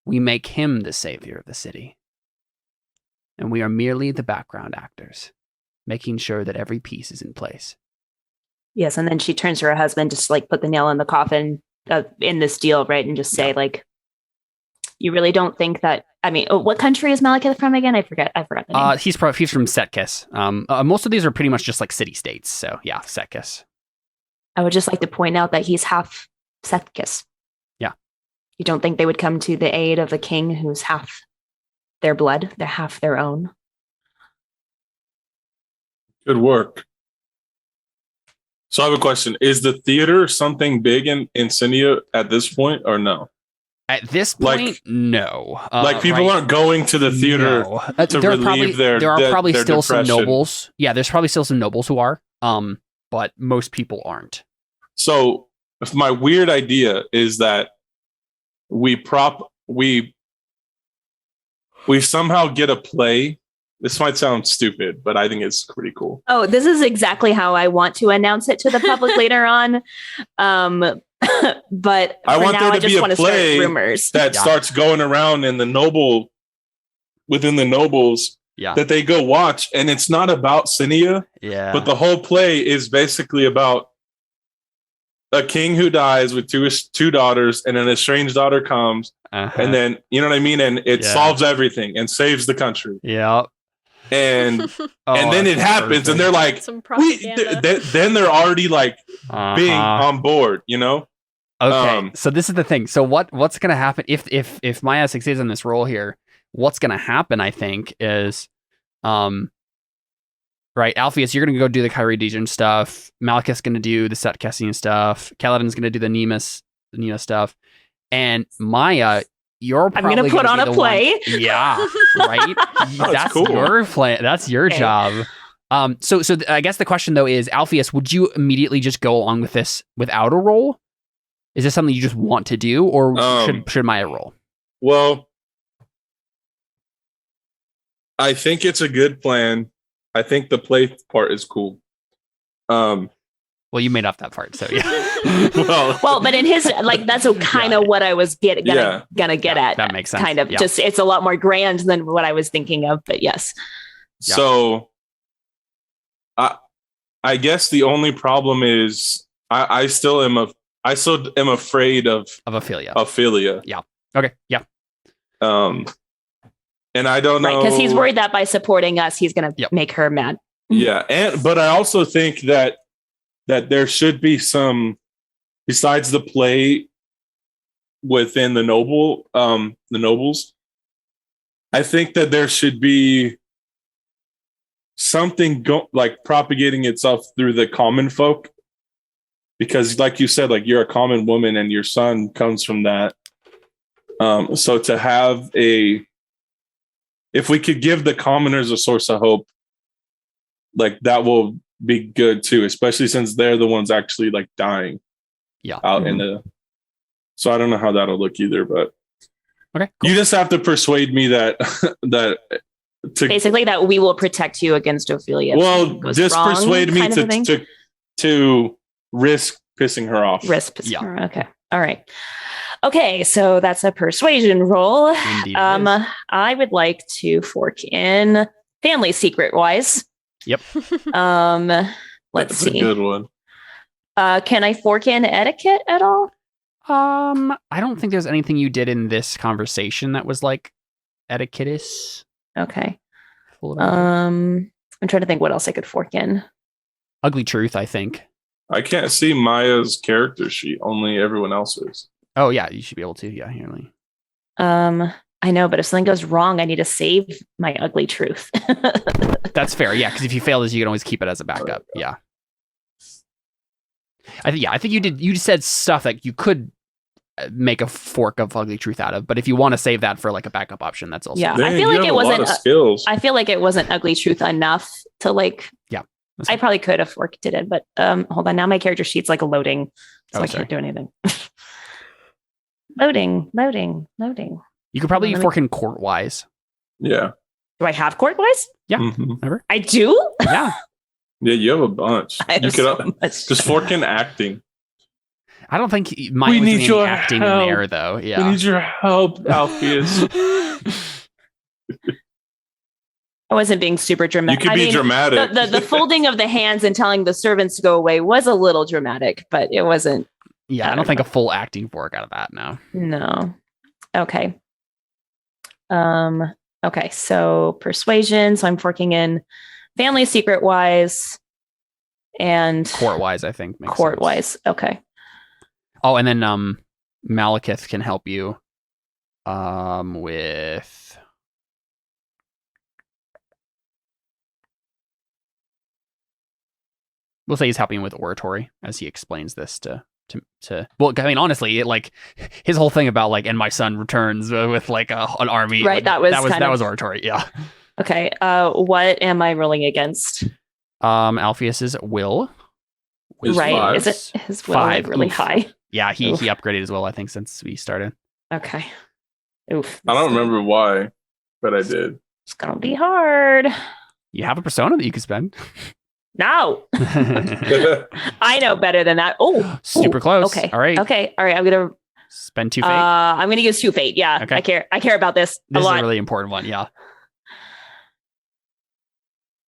A: We make him the savior of the city. And we are merely the background actors, making sure that every piece is in place."
B: Yes, and then she turns to her husband just like put the nail in the coffin in this deal, right? And just say like, you really don't think that, I mean, what country is Malekith from again? I forgot the name.
A: He's from Setkes. Most of these are pretty much just like city-states. So yeah, Setkes.
B: I would just like to point out that he's half Setkes.
A: Yeah.
B: You don't think they would come to the aid of a king who's half their blood? They're half their own.
C: Good work. So I have a question. Is the theater something big in Sinia at this point or no?
A: At this point, no.
C: Like people aren't going to the theater to relieve their
A: There are probably still
C: depression.
A: some nobles. Yeah, there's probably still some nobles who are. But most people aren't.
C: So if my weird idea is that we somehow get a play. This might sound stupid, but I think it's pretty cool.
B: Oh, this is exactly how I want to announce it to the public later on. But
C: I
B: for
C: want
B: now,
C: there
B: I
C: to
B: just
C: be a
B: want to start
C: play
B: rumors.
C: that
A: Yeah.
C: starts going around in within the nobles
A: Yeah.
C: that they go watch. And it's not about Sinia,
A: Yeah.
C: but the whole play is basically about a king who dies with two daughters, and an estranged daughter comes, and then, you know what I mean? And it
A: Yeah.
C: solves everything and saves the country.
A: Yeah.
C: And
A: Oh,
C: and then it
A: that's
C: happens, and
A: perfect.
C: they're like,
D: Some propaganda.
C: then they're already like being
A: Uh-huh.
C: on board, you know?
A: Okay, so this is the thing. So what's gonna happen if Maya succeeds in this role here? What's gonna happen? I think is, right, Alpheus, you're gonna go do the Kyridian stuff. Malachus gonna do the Set Cassian stuff. Kaladin's gonna do the Nemus stuff, and Maya, you're
B: I'm
A: probably
B: going to put on
A: be
B: a
A: the
B: play.
A: one- yeah, right. That's
C: cool.
A: your plan. That's your
B: Okay.
A: job. So I guess the question though is, Alpheus, would you immediately just go along with this without a role? Is this something you just want to do, or should Maya roll?
C: Well, I think it's a good plan. I think the play part is cool.
A: Well, you made up that part, so yeah.
B: Well, but in his that's kind of what I was gonna get at.
A: That makes sense.
B: Kind of
A: Yeah.
B: just it's a lot more grand than what I was thinking of, but yes.
C: So, I guess the only problem is I still am afraid of
A: Ophelia.
C: Ophelia.
A: Okay, yeah.
C: And I don't know,
B: Right, because he's worried that by supporting us, he's going to make her mad.
C: Yeah, but I also think that there should be some, besides the play within the nobles. I think that there should be something propagating itself through the common folk, because, like you said, like, you're a common woman and your son comes from that. So to have if we could give the commoners a source of hope, like, that will be good too, especially since they're the ones actually like dying out in the. So I don't know how that'll look either, but
A: okay, cool.
C: You just have to persuade me that
B: basically that we will protect you against Ophelia.
C: Well, just persuade me to risk pissing her off.
B: Her. Okay. All right. Okay, so that's a persuasion roll.
A: Indeed
B: I would like to fork in family secret wise.
A: Yep.
B: Let's
C: That's
B: see.
C: a good one.
B: Can I fork in etiquette at all?
A: I don't think there's anything you did in this conversation that was like etiquetous.
B: Okay. I'm trying to think what else I could fork in.
A: Ugly truth, I think.
C: I can't see Maya's character sheet, only everyone else's.
A: Oh yeah, you should be able to. Yeah, here.
B: I know, but if something goes wrong, I need to save my ugly truth.
A: That's fair. Yeah, because if you fail this, you can always keep it as a backup. Yeah. I think you did. You said stuff that you could make a fork of ugly truth out of, but if you want to save that for like a backup option, that's also.
B: Yeah,
C: Dang,
B: I feel like it wasn't.
C: Skills.
B: I feel like it wasn't ugly truth enough to like.
A: Yeah.
B: I probably could have forked it, but hold on. Now my character sheet's like loading, so I can't do anything. Loading.
A: You could probably fork in court-wise.
C: Yeah.
B: Do I have court-wise?
A: Yeah.
C: Mm-hmm.
B: I do?
A: Yeah.
C: Yeah, you have a bunch.
B: I have
C: You could
B: so much.
C: just fork in acting.
A: I don't think mine was any acting
C: help.
A: in there, though. Yeah.
C: We need your help, Alpheus.
B: I wasn't being super dramatic.
C: You could be dramatic.
B: The folding of the hands and telling the servants to go away was a little dramatic, but it wasn't.
A: Yeah, I don't think a full acting fork out of that.
B: No. Okay. Okay. So persuasion. So I'm forking in family secret wise and
A: court wise, I think.
B: Court wise. Okay.
A: Oh, and then Malachith can help you with. We'll say he's helping with oratory as he explains this to well, I mean, honestly, like his whole thing about like, and my son returns with like an army.
B: Right.
A: Like,
B: that
A: was oratory. Yeah.
B: Okay. What am I rolling against?
A: Alpheus's will.
B: Right. Is it his will
A: 5.
B: really
A: Oof.
B: high?
A: Yeah. He upgraded his will, I think, since we started.
B: Okay. Oof.
C: I don't remember why, but I did.
B: It's going to be hard.
A: You have a persona that you can spend.
B: No. I know better than that. Oh,
A: Super close.
B: Okay.
A: All right.
B: Okay. All right. I'm gonna
A: Spend 2 fate.
B: I'm gonna use 2 fate. Yeah.
A: Okay.
B: I care about this
A: This
B: a
A: is
B: lot.
A: a really important one. Yeah.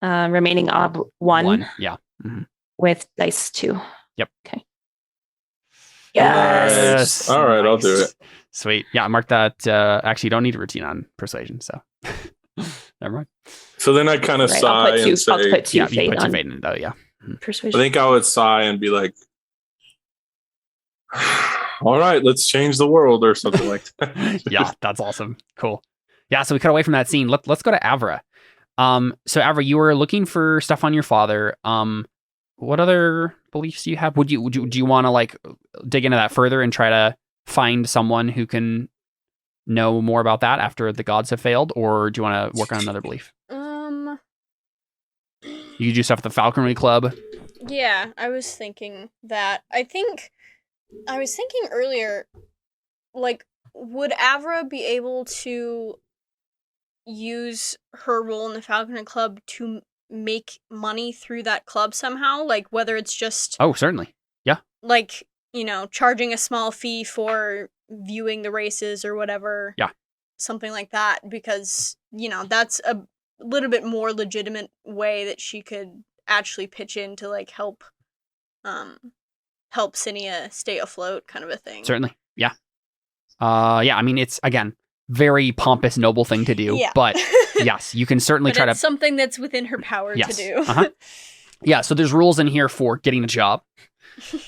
B: Remaining ob 1
A: Yeah. Mhm.
B: with dice 2.
A: Yep.
B: Okay. Yes.
C: Nice. All right, I'll do it.
A: Sweet. Yeah, mark that. Actually, you don't need a routine on persuasion, so never mind.
C: So then I kind of
B: Right,
C: sigh and
B: I'll
C: say,
B: put 2
A: Yeah, you
B: fate
A: put 2
B: on
A: fate in it, though. Yeah.
C: I
B: persuasion.
C: think I would sigh and be like, all right, let's change the world or something like that.
A: Yeah, that's awesome. Cool. Yeah, so we cut away from that scene. Let's go to Avra. So Avra, you were looking for stuff on your father. What other beliefs do you have? Do you want to like dig into that further and try to find someone who can know more about that after the gods have failed, or do you want to work on another belief? You do stuff at the Falconry Club.
D: Yeah, I was thinking that. I was thinking earlier, like, would Avra be able to use her role in the Falconry Club to make money through that club somehow? Like, whether it's just,
A: Oh, certainly.
D: like, charging a small fee for viewing the races or whatever.
A: Yeah.
D: Something like that, because, that's a little bit more legitimate way that she could actually pitch in to, like, help Sinia stay afloat, kind of a thing.
A: Certainly. Yeah. Yeah, I mean, it's, again, very pompous, noble thing to do.
D: Yeah.
A: But yes, you can certainly
D: But
A: try to.
D: it's something that's within her power to do.
A: Uh-huh. Yeah, so there's rules in here for getting a job,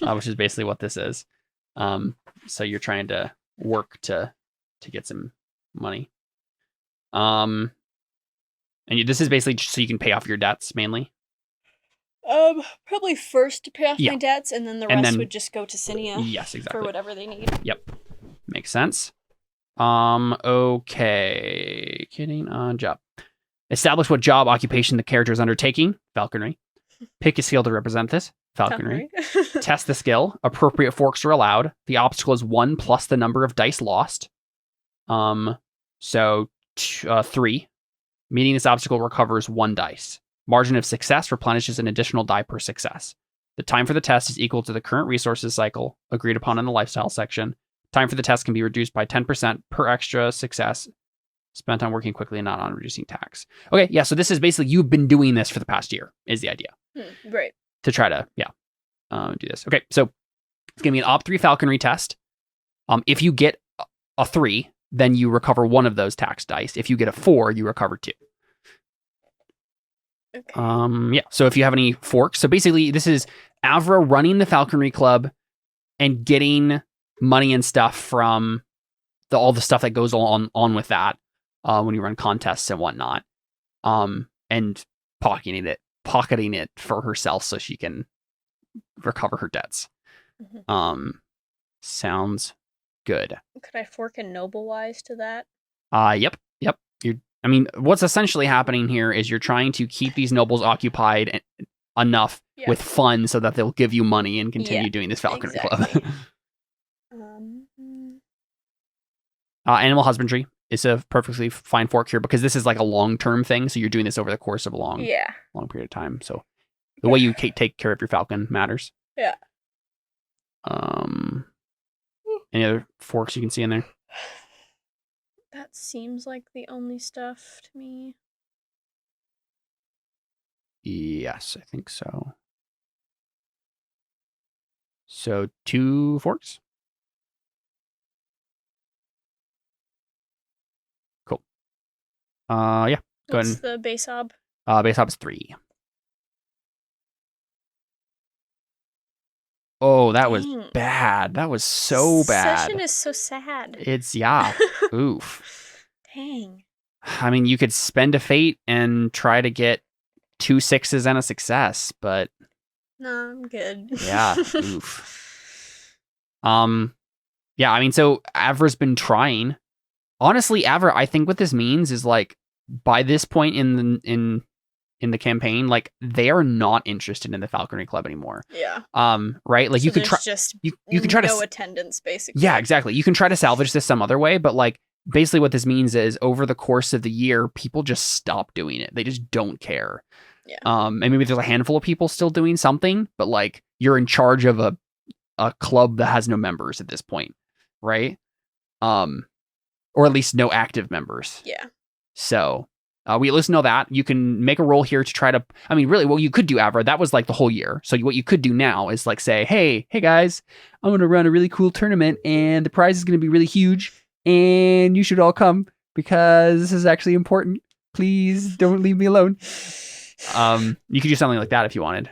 A: which is basically what this is. So you're trying to work to get some money. And this is basically just so you can pay off your debts mainly.
D: Probably first to pay off
A: Yeah.
D: my debts, and then the
A: And
D: rest
A: then-
D: would just go to Sinia
A: Yes, exactly.
D: for whatever they need.
A: Makes sense. Okay. Getting a job. Establish what job occupation the character is undertaking. Falconry. Pick a skill to represent this. Falconry. Test the skill. Appropriate forks are allowed. The obstacle is 1 plus the number of dice lost. So 3. Meeting this obstacle recovers 1 dice. Margin of success replenishes an additional die per success. The time for the test is equal to the current resources cycle agreed upon in the lifestyle section. Time for the test can be reduced by 10% per extra success spent on working quickly and not on reducing tax. Okay, yeah, so this is basically you've been doing this for the past year, is the idea.
D: Right.
A: To try to, do this. Okay, so it's going to be an Op 3 Falconry test. If you get a 3, then you recover 1 of those tax dice. If you get a 4, you recover 2.
D: Okay.
A: Yeah, so if you have any forks. So basically, this is Avra running the Falconry Club and getting money and stuff from all the stuff that goes on with that when you run contests and whatnot, and pocketing it for herself so she can recover her debts. Sounds good.
D: Could I fork a noble wise to that?
A: Yep. What's essentially happening here is you're trying to keep these nobles occupied enough with fun so that they'll give you money and continue doing this Falconry Club. Animal husbandry is a perfectly fine fork here because this is like a long-term thing. So you're doing this over the course of a long period of time. So the way you take care of your falcon matters.
D: Yeah.
A: Any other forks you can see in there?
D: That seems like the only stuff to me.
A: Yes, I think so. So 2 forks. Cool. Yeah. Go ahead.
D: What's the base ob?
A: Base ob is 3. Oh, that was
D: Dang.
A: bad. That was so bad.
D: Session is so sad.
A: It's oof.
D: Dang.
A: I mean, you could spend a fate and try to get 2 6s and a success, but
D: No, I'm good.
A: yeah, oof. Yeah, I mean, so Avra's been trying. Honestly, Avra, I think what this means is like by this point in the campaign, like they are not interested in the Falconry Club anymore.
D: Yeah.
A: Right? Like
D: So
A: you could try
D: just
A: you can try
D: no
A: to
D: attendance basically.
A: Yeah, exactly. You can try to salvage this some other way, but like basically what this means is over the course of the year, people just stop doing it. They just don't care.
D: Yeah.
A: And maybe there's a handful of people still doing something, but like you're in charge of a club that has no members at this point, right? Or at least no active members.
D: Yeah.
A: So we at least know that. You can make a roll here to try to, I mean, really, what you could do, Avra, that was like the whole year. So what you could do now is like say, hey guys, I'm going to run a really cool tournament and the prize is going to be really huge and you should all come because this is actually important. Please don't leave me alone. You could do something like that if you wanted.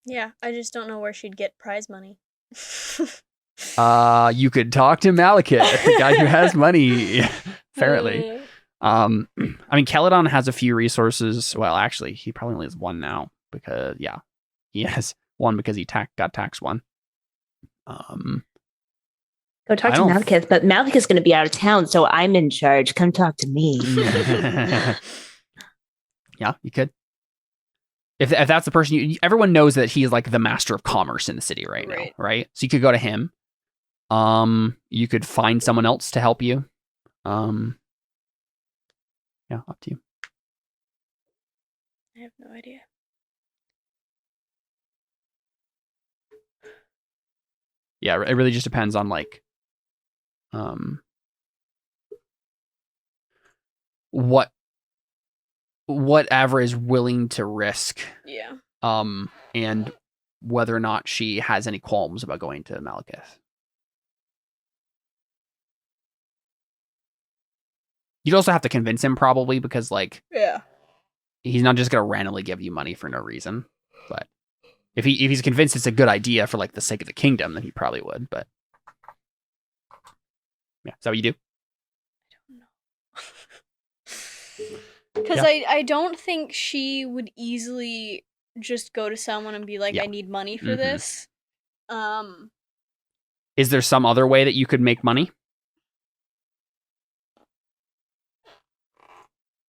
D: Yeah, I just don't know where she'd get prize money.
A: You could talk to Malekith, the guy who has money, apparently. I mean, Celadon has a few resources. Well, actually, he probably only has one now because, yeah, he has one because he got taxed one.
B: Go talk to Malekith, but Malekith's going to be out of town, so I'm in charge. Come talk to me.
A: Yeah, you could. If that's the person, everyone knows that he's like the master of commerce in the city right now, right? So you could go to him. You could find someone else to help you. Yeah, up to you.
D: I have no idea.
A: Yeah, it really just depends on like, what Avra is willing to risk.
D: Yeah.
A: And whether or not she has any qualms about going to Malekith. You'd also have to convince him probably because like,
D: yeah,
A: he's not just gonna randomly give you money for no reason. But if he's convinced it's a good idea for like the sake of the kingdom, then he probably would. But yeah, is that what you do?
D: I don't know. Because I don't think she would easily just go to someone and be like, I need money for this.
A: Is there some other way that you could make money?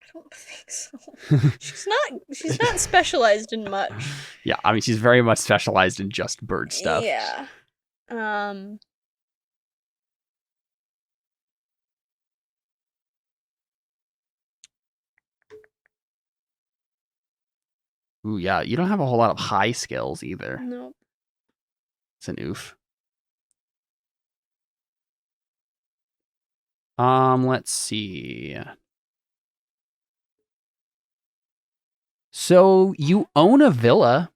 D: I don't think so. She's not specialized in much.
A: Yeah, I mean she's very much specialized in just bird stuff.
D: Yeah.
A: Ooh, yeah, you don't have a whole lot of high skills either.
D: Nope.
A: It's an oof. Let's see. So you own a villa.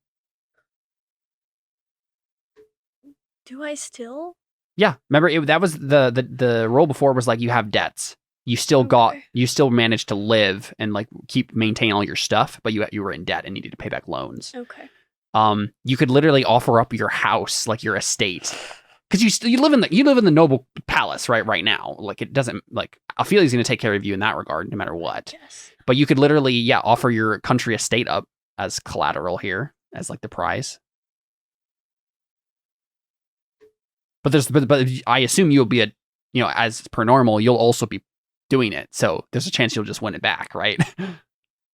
D: Do I still?
A: Yeah, remember that was the role before was like you have debts. You still managed to live and like maintain all your stuff, but you were in debt and needed to pay back loans.
D: Okay.
A: You could literally offer up your house, like your estate, because you live in the noble palace right now. Like it doesn't like Ophelia's going to take care of you in that regard, no matter what.
D: Yes.
A: But you could literally offer your country estate up as collateral here as like the prize. But I assume you'll be as per normal, you'll also be doing it. So there's a chance you'll just win it back, right?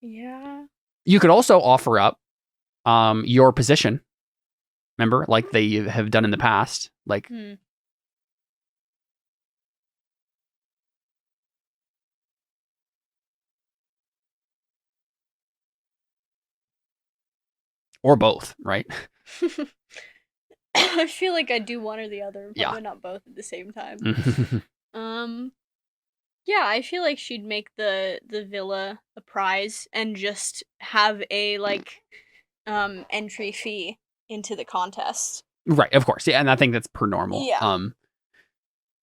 D: Yeah.
A: You could also offer up your position. Remember, like they have done in the past. Like or both, right?
D: I feel like I do one or the other, probably not both at the same time. Yeah, I feel like she'd make the villa a prize and just have a entry fee into the contest.
A: Right, of course. Yeah, and I think that's per normal.
D: Yeah.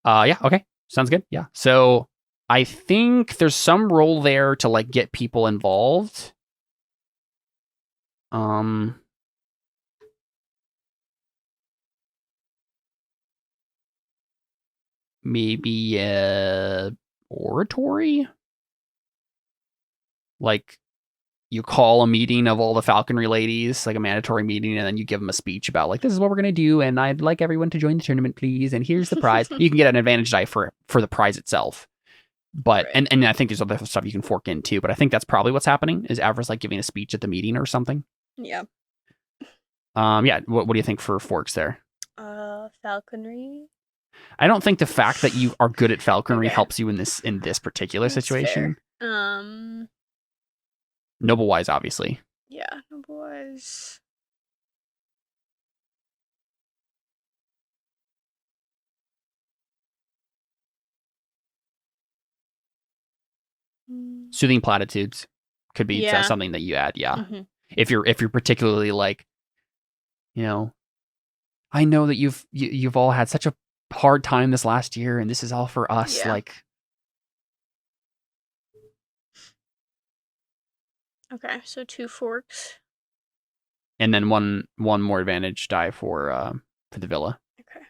A: Yeah, okay. Sounds good. Yeah. So I think there's some role there to like get people involved. Maybe oratory? Like you call a meeting of all the falconry ladies, like a mandatory meeting, and then you give them a speech about like, this is what we're going to do, and I'd like everyone to join the tournament, please, and here's the prize. You can get an advantage die for the prize itself. But, and I think there's other stuff you can fork in too, but I think that's probably what's happening, is Avra's like giving a speech at the meeting or something.
D: Yeah.
A: Yeah, what do you think for forks there?
D: Falconry?
A: I don't think the fact that you are good at falconry helps you in this particular situation. Noble wise, obviously.
D: Yeah, noble wise.
A: Soothing platitudes could be
D: Yeah.
A: something that you add. Yeah.
D: Mhm.
A: If you're particularly like, you know, I know that you've all had such a hard time this last year, and this is all for us.
D: Yeah.
A: Like,
D: Okay, so 2 forks.
A: and then one more advantage die for the villa.
D: Okay.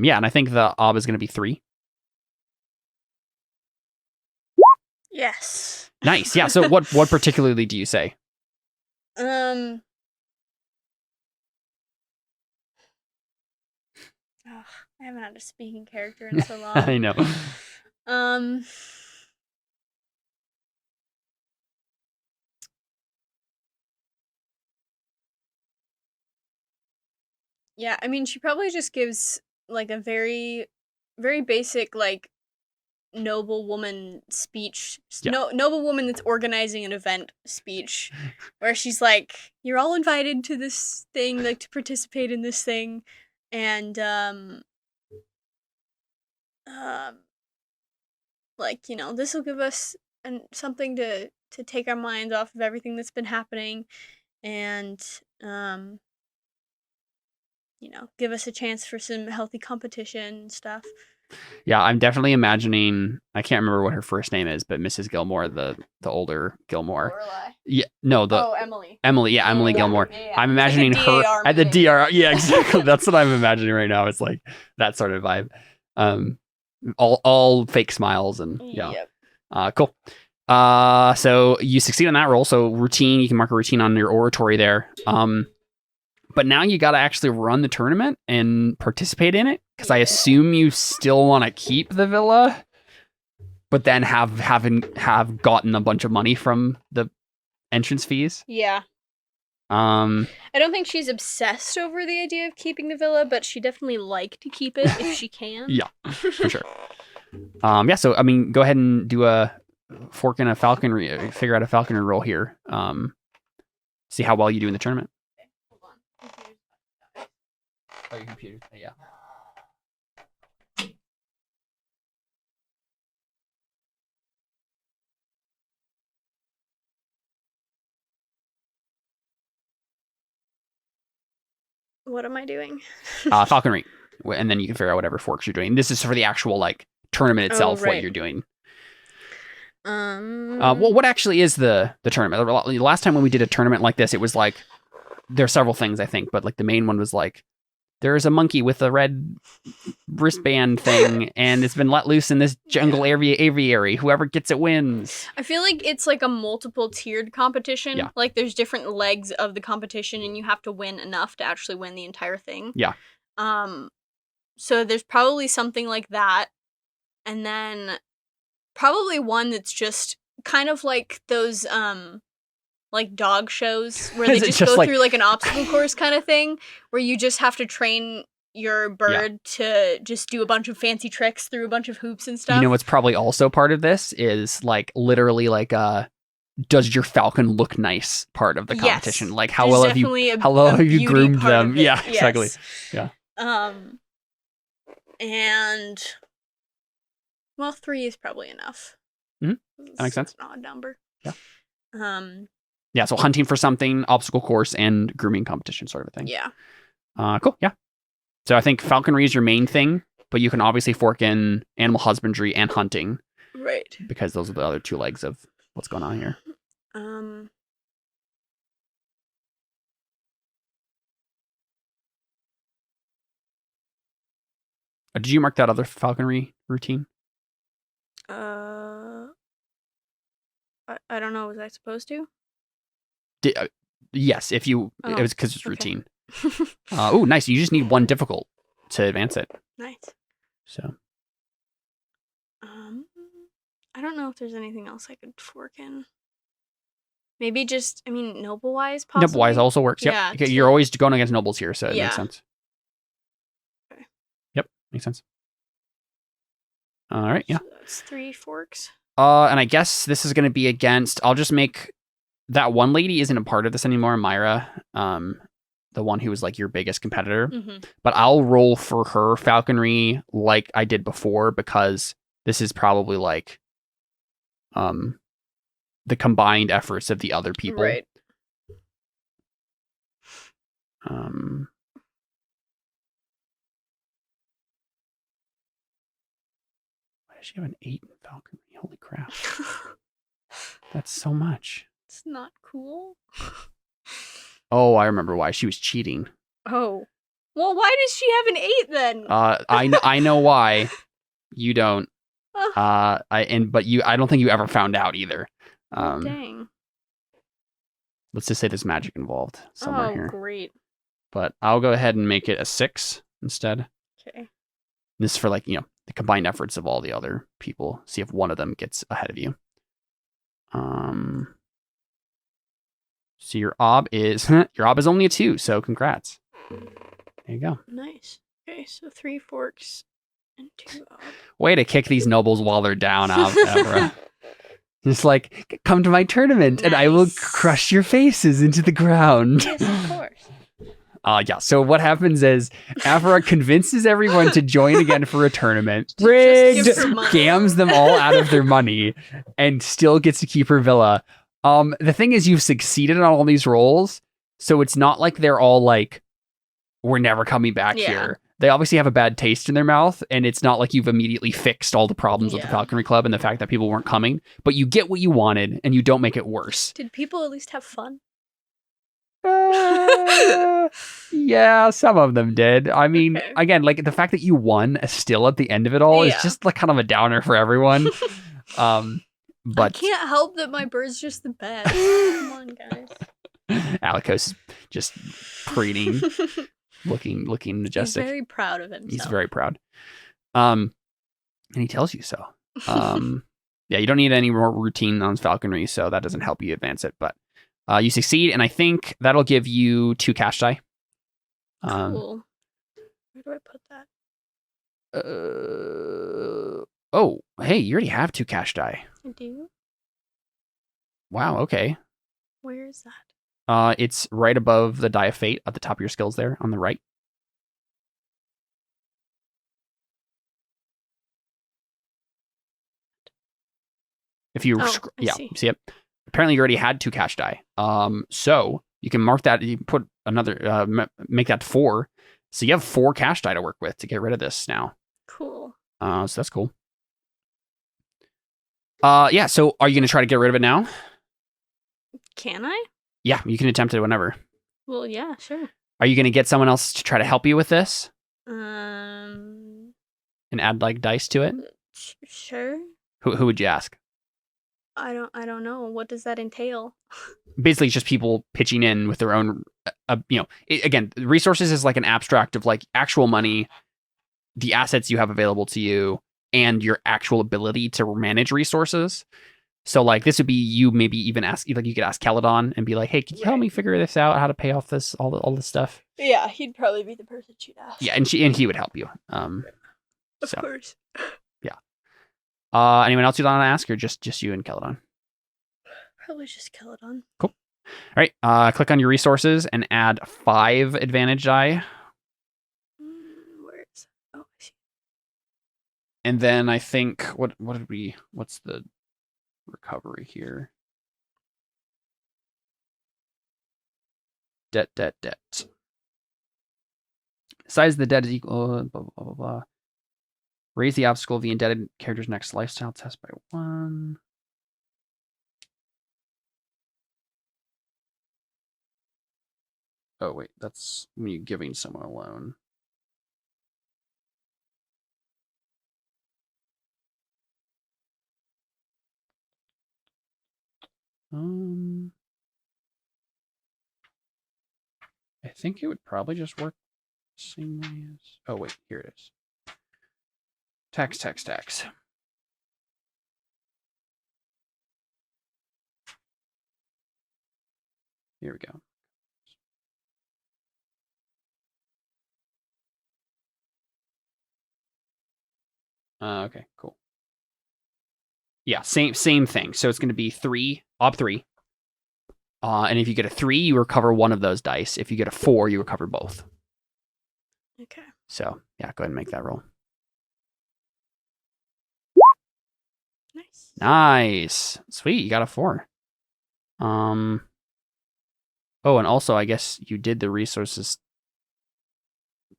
A: Yeah, and I think the ob is going to be 3.
D: Yes.
A: Nice. Yeah. So what particularly do you say?
D: I haven't had a speaking character in so long.
A: I know.
D: Yeah, I mean, she probably just gives like a very, very basic like noble woman speech.
A: Yeah.
D: Noble woman that's organizing an event speech, where she's like, "You're all invited to this thing, like to participate in this thing, and like this will give us something to take our minds off of everything that's been happening, and give us a chance for some healthy competition and stuff."
A: Yeah, I'm definitely imagining. I can't remember what her first name is, but Mrs. Gilmore, the older Gilmore.
D: Lorelai.
A: Yeah, no,
D: Emily.
A: Emily. Yeah, Emily
D: Yeah,
A: Gilmore.
D: yeah.
A: I'm
D: It's like a
A: imagining her
D: DAR
A: at the
D: meeting.
A: DR. Yeah, exactly. That's what I'm imagining right now. It's like that sort of vibe. All fake smiles and yeah.
D: Yep.
A: Cool. So you succeed on that roll. So routine, you can mark a routine on your oratory there. But now you got to actually run the tournament and participate in it, because I assume you still want to keep the villa, but then have gotten a bunch of money from the entrance fees.
D: Yeah.
A: Um,
D: I don't think she's obsessed over the idea of keeping the villa, but she definitely like to keep it if she can.
A: Yeah, for sure. Yeah. So I mean, go ahead and do a fork and a falconry. Figure out a falconry roll here. See how well you do in the tournament.
D: Hold on.
A: Oh, your computer. Yeah.
D: What am I doing?
A: Falconry, and then you can figure out whatever forks you're doing. This is for the actual like tournament itself. What
D: right.
A: you're doing.
D: Well,
A: What actually is the tournament? The last time when we did a tournament like this, it was like there are several things I think, but like the main one was like there's a monkey with a red wristband thing, and it's been let loose in this jungle aviary. Whoever gets it wins.
D: I feel like it's like a multiple tiered competition.
A: Yeah.
D: Like there's different legs of the competition, and you have to win enough to actually win the entire thing.
A: Yeah.
D: So there's probably something like that, and then probably one that's just kind of like those like dog shows where they
A: Is it
D: just
A: just
D: go
A: like-
D: through like an obstacle course kind of thing, where you just have to train your bird to just do a bunch of fancy tricks through a bunch of hoops and stuff.
A: You know what's probably also part of this is like literally like does your falcon look nice part of the competition?
D: Yes.
A: Like how
D: There's
A: well have you
D: definitely
A: beauty groomed
D: part
A: them?
D: of it,
A: Yeah, exactly.
D: yes.
A: Yeah.
D: And well, 3 is probably enough.
A: Mhm. That makes sense.
D: It's an odd number.
A: Yeah.
D: Yeah.
A: So hunting for something, obstacle course, and grooming competition sort of a thing.
D: Yeah.
A: Cool. Yeah. So I think falconry is your main thing, but you can obviously fork in animal husbandry and hunting
D: Right.
A: because those are the other 2 legs of what's going on here. Did you mark that other falconry routine?
D: I don't know. Was I supposed to?
A: Yes, if you,
D: Oh,
A: it was because it's
D: okay.
A: routine. Oh, nice. You just need 1 difficult to advance it.
D: Nice.
A: So
D: I don't know if there's anything else I could fork in. Maybe just, I mean, noble wise, possibly.
A: noble wise also works. Yep.
D: Yeah,
A: Okay, you're always going against nobles here, so it
D: Yeah.
A: makes sense.
D: Okay.
A: Yep, makes sense. All right, yeah.
D: So that's 3 forks.
A: And I guess this is going to be against. I'll just make that one lady isn't a part of this anymore, Myra. The one who was like your biggest competitor.
D: Mm-hmm.
A: But I'll roll for her falconry like I did before because this is probably like the combined efforts of the other people.
D: Right.
A: Why does she have an 8 in falconry? Holy crap. That's so much.
D: It's not cool.
A: Oh, I remember why. She was cheating.
D: Oh. Well, why does she have an 8 then?
A: I know why. You don't.
D: Oh,
A: I don't think you ever found out either.
D: dang.
A: Let's just say there's magic involved somewhere here.
D: Great.
A: But I'll go ahead and make it a 6 instead.
D: Okay.
A: This is for like, the combined efforts of all the other people. See if one of them gets ahead of you. So your ob is only a 2, so congrats. There you go.
D: Nice. Okay, so 3 forks and 2 up.
A: Way to kick these nobles while they're down, Abra. Just like, come to my tournament and I will
D: Nice.
A: crush your faces into the ground.
D: Yes, of course.
A: Yeah, so what happens is Avra convinces everyone to join again for a tournament.
D: Just
A: Rigged!
D: give her money.
A: Scams them all out of their money and still gets to keep her villa. The thing is, you've succeeded on all these rolls, so it's not like they're all like, we're never coming back
D: Yeah.
A: here. They obviously have a bad taste in their mouth, and it's not like you've immediately fixed all the problems with the
D: Yeah.
A: Falconry Club and the fact that people weren't coming, but you get what you wanted, and you don't make it worse.
D: Did people at least have fun?
A: Yeah, some of them did. I mean,
D: Okay.
A: again, like the fact that you won still at the end of it all is
D: Yeah.
A: just like kind of a downer for everyone.
D: I
A: But
D: can't help that my bird's just the best. Come on, guys.
A: Alikos is just preening, looking
D: He's
A: majestic.
D: very proud of himself.
A: He's very proud. And he tells you so. Yeah, you don't need any more routine on falconry, so that doesn't help you advance it. But you succeed, and I think that'll give you 2 cash die.
D: Cool. Where do I put that?
A: Oh, hey, you already have 2 cash die.
D: I do?
A: Wow, okay.
D: Where is that?
A: It's right above the die of fate at the top of your skills there on the right. If you,
D: I
A: yeah,
D: see.
A: see it. Apparently, you already had 2 cash die. So you can mark that. You can put another, make that 4. So you have 4 cash die to work with to get rid of this now.
D: Cool.
A: So that's cool. Yeah. So are you gonna try to get rid of it now?
D: Can I?
A: Yeah, you can attempt it whenever.
D: Well, yeah, sure.
A: Are you gonna get someone else to try to help you with this
D: Um,
A: and add like dice to it?
D: sure.
A: Who would you ask?
D: I don't know. What does that entail?
A: Basically, it's just people pitching in with their own. Again, resources is like an abstract of like actual money, the assets you have available to you, and your actual ability to manage resources. So like this would be you maybe even ask, like you could ask Caledon and be like, hey, can you help me figure this out, how to pay off this, all this stuff?
D: Yeah, he'd probably be the person she'd ask.
A: Yeah, and he would help you.
D: Of
A: so.
D: course.
A: Anyone else you'd want to ask, or just you and Caledon?
D: Probably just Caledon.
A: All right, click on your resources and add 5 advantage die.
D: Where is? Oh, I see.
A: And then I think what's the recovery here? Debt. Size of the debt is equal, blah, blah, blah, blah. Raise the obstacle of the indebted character's next lifestyle test by 1. Oh, wait, that's when you're giving someone a loan. I think it would probably just work the same way as... Oh, wait, here it is. Tax. Here we go. Okay, cool. Yeah, same thing. So it's going to be 3, ob 3. And if you get a 3, you recover one of those dice. If you get a 4, you recover both.
D: Okay.
A: So, yeah, go ahead and make that roll.
D: Nice.
A: Nice. Sweet, you got a 4. Oh, and also I guess you did the resources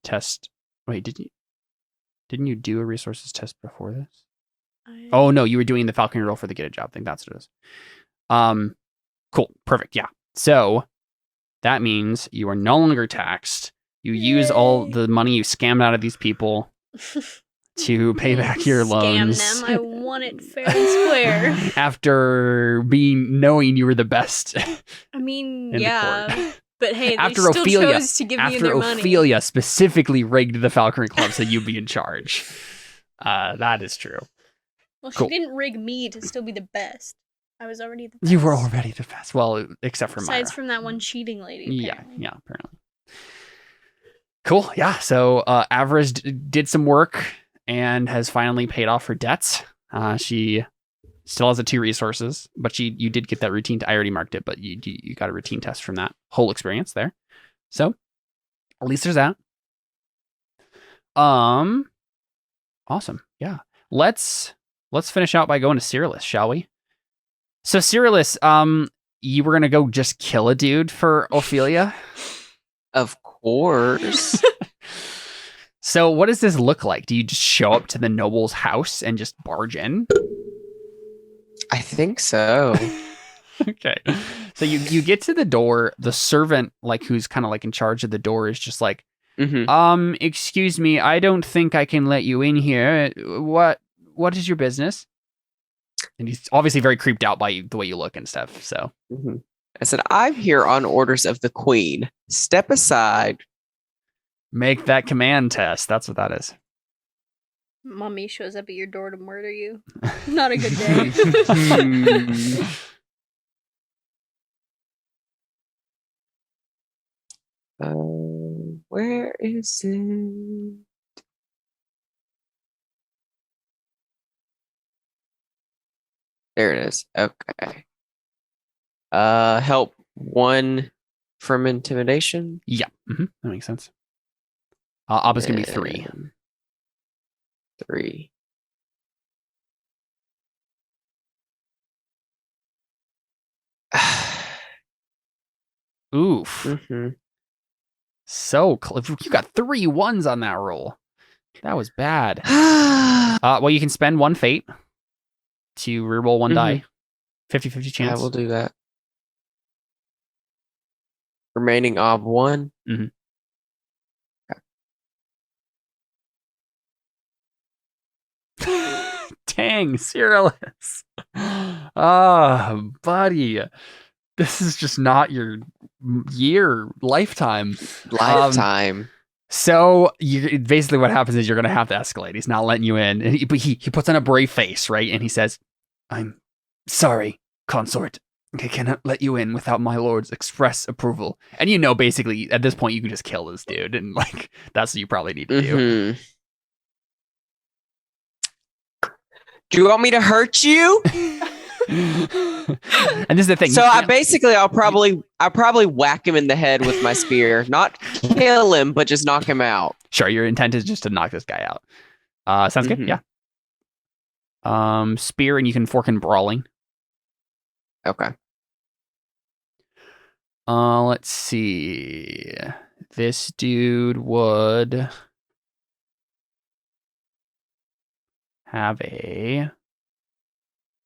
A: test. Wait, didn't you do a resources test before this? Oh no, you were doing the falconry roll for the get a job thing. That's what it is. Cool. Perfect. Yeah. So that means you are no longer taxed. You use all the money you scammed out of these people to pay back your loans.
D: Scam them. I want it fair and square.
A: After knowing you were the best.
D: I mean,
A: in
D: yeah.
A: the court.
D: But hey, they
A: After
D: still
A: Ophelia,
D: chose to give me
A: after
D: their money.
A: Ophelia specifically rigged the Falconry Club so you'd be in charge. That is true.
D: Well,
A: Cool.
D: she didn't rig me to still be the best. I was already the best.
A: You were already the best. Well, except for Myra.
D: Besides from that one cheating lady. Apparently.
A: Yeah, apparently. Cool. Yeah. So Avarice did some work and has finally paid off her debts. She still has the 2 resources, but you did get that routine. I already marked it, but you got a routine test from that whole experience there. So at least there's that. Awesome. Yeah. Let's finish out by going to Cyrillus, shall we? So Cyrillus, you were gonna go just kill a dude for Ophelia?
E: Of course.
A: So what does this look like? Do you just show up to the noble's house and just barge in?
E: I think so.
A: Okay. So you get to the door, the servant, like who's kind of like in charge of the door, is just like, excuse me, I don't think I can let you in here. What is your business? And he's obviously very creeped out by the way you look and stuff. So
E: I said, I'm here on orders of the queen. Step aside.
A: make that command test. That's what that is.
D: Mommy shows up at your door to murder you. Not a good day.
E: Where is it? There it is. Okay. Help 1 from intimidation.
A: Yeah. That makes sense. Abba's going to be 3.
E: 3.
A: Oof.
E: Mm-hmm.
A: So you got 3 1s on that roll. That was bad. Well, you can spend 1 fate to reroll 1 die. 50-50 chance.
E: I will do that. Remaining ob 1.
A: Okay. Dang, Cyrillus. Buddy. This is just not your lifetime. So basically what happens is you're going to have to escalate. He's not letting you in. And he puts on a brave face, right? And he says, I'm sorry, consort. I cannot let you in without my lord's express approval. And basically, at this point, you can just kill this dude. And that's what you probably need to do.
E: Do you want me to hurt you?
A: And this is the thing.
E: So I'll probably whack him in the head with my spear. Not kill him, but just knock him out.
A: Sure, your intent is just to knock this guy out. Sounds good. Yeah. Spear, and you can fork in brawling.
E: Okay.
A: Let's see. This dude would have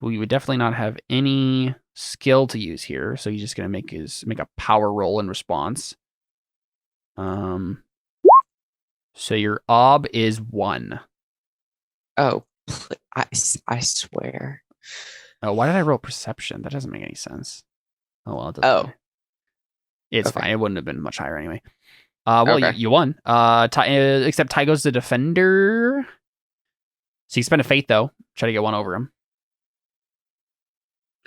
A: we would definitely not have any skill to use here, so he's just gonna make a power roll in response. So your ob is 1.
E: Oh, I swear.
A: Oh, why did I roll perception? That doesn't make any sense. Oh well, it doesn't.
E: Oh,
A: it's
E: okay.
A: fine. It wouldn't have been much higher anyway. Well,
E: Okay.
A: you won. Except Tygo's the defender. So you spend a fate though. Try to get 1 over him.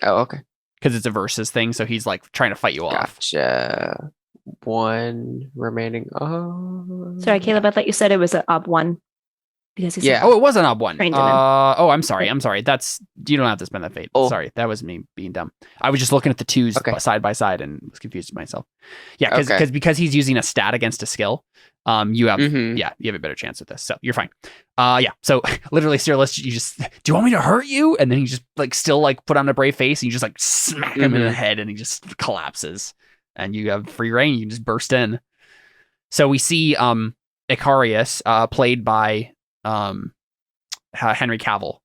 E: Oh, okay.
A: Because it's a versus thing, so he's trying to fight you off.
E: Gotcha. 1 remaining. Oh.
B: Sorry, Caleb, I thought you said it was an ob 1. Because he's
E: Yeah.
A: Oh, it was an ob 1.
B: Trained in him.
A: Oh, I'm sorry. That's you don't have to spend that fate.
E: Oh.
A: Sorry, that was me being dumb. I was just looking at the 2s
E: Okay.
A: side by side and was confused myself. Yeah, because he's using a stat against a skill. You have
E: Mhm.
A: you have a better chance with this, so you're fine. Yeah. So literally, Cyrillus, you just do you want me to hurt you? And then he just still put on a brave face, and you just smack him in the head, and he just collapses. And you have free reign. You can just burst in. So we see Icarius, played by Henry Cavill,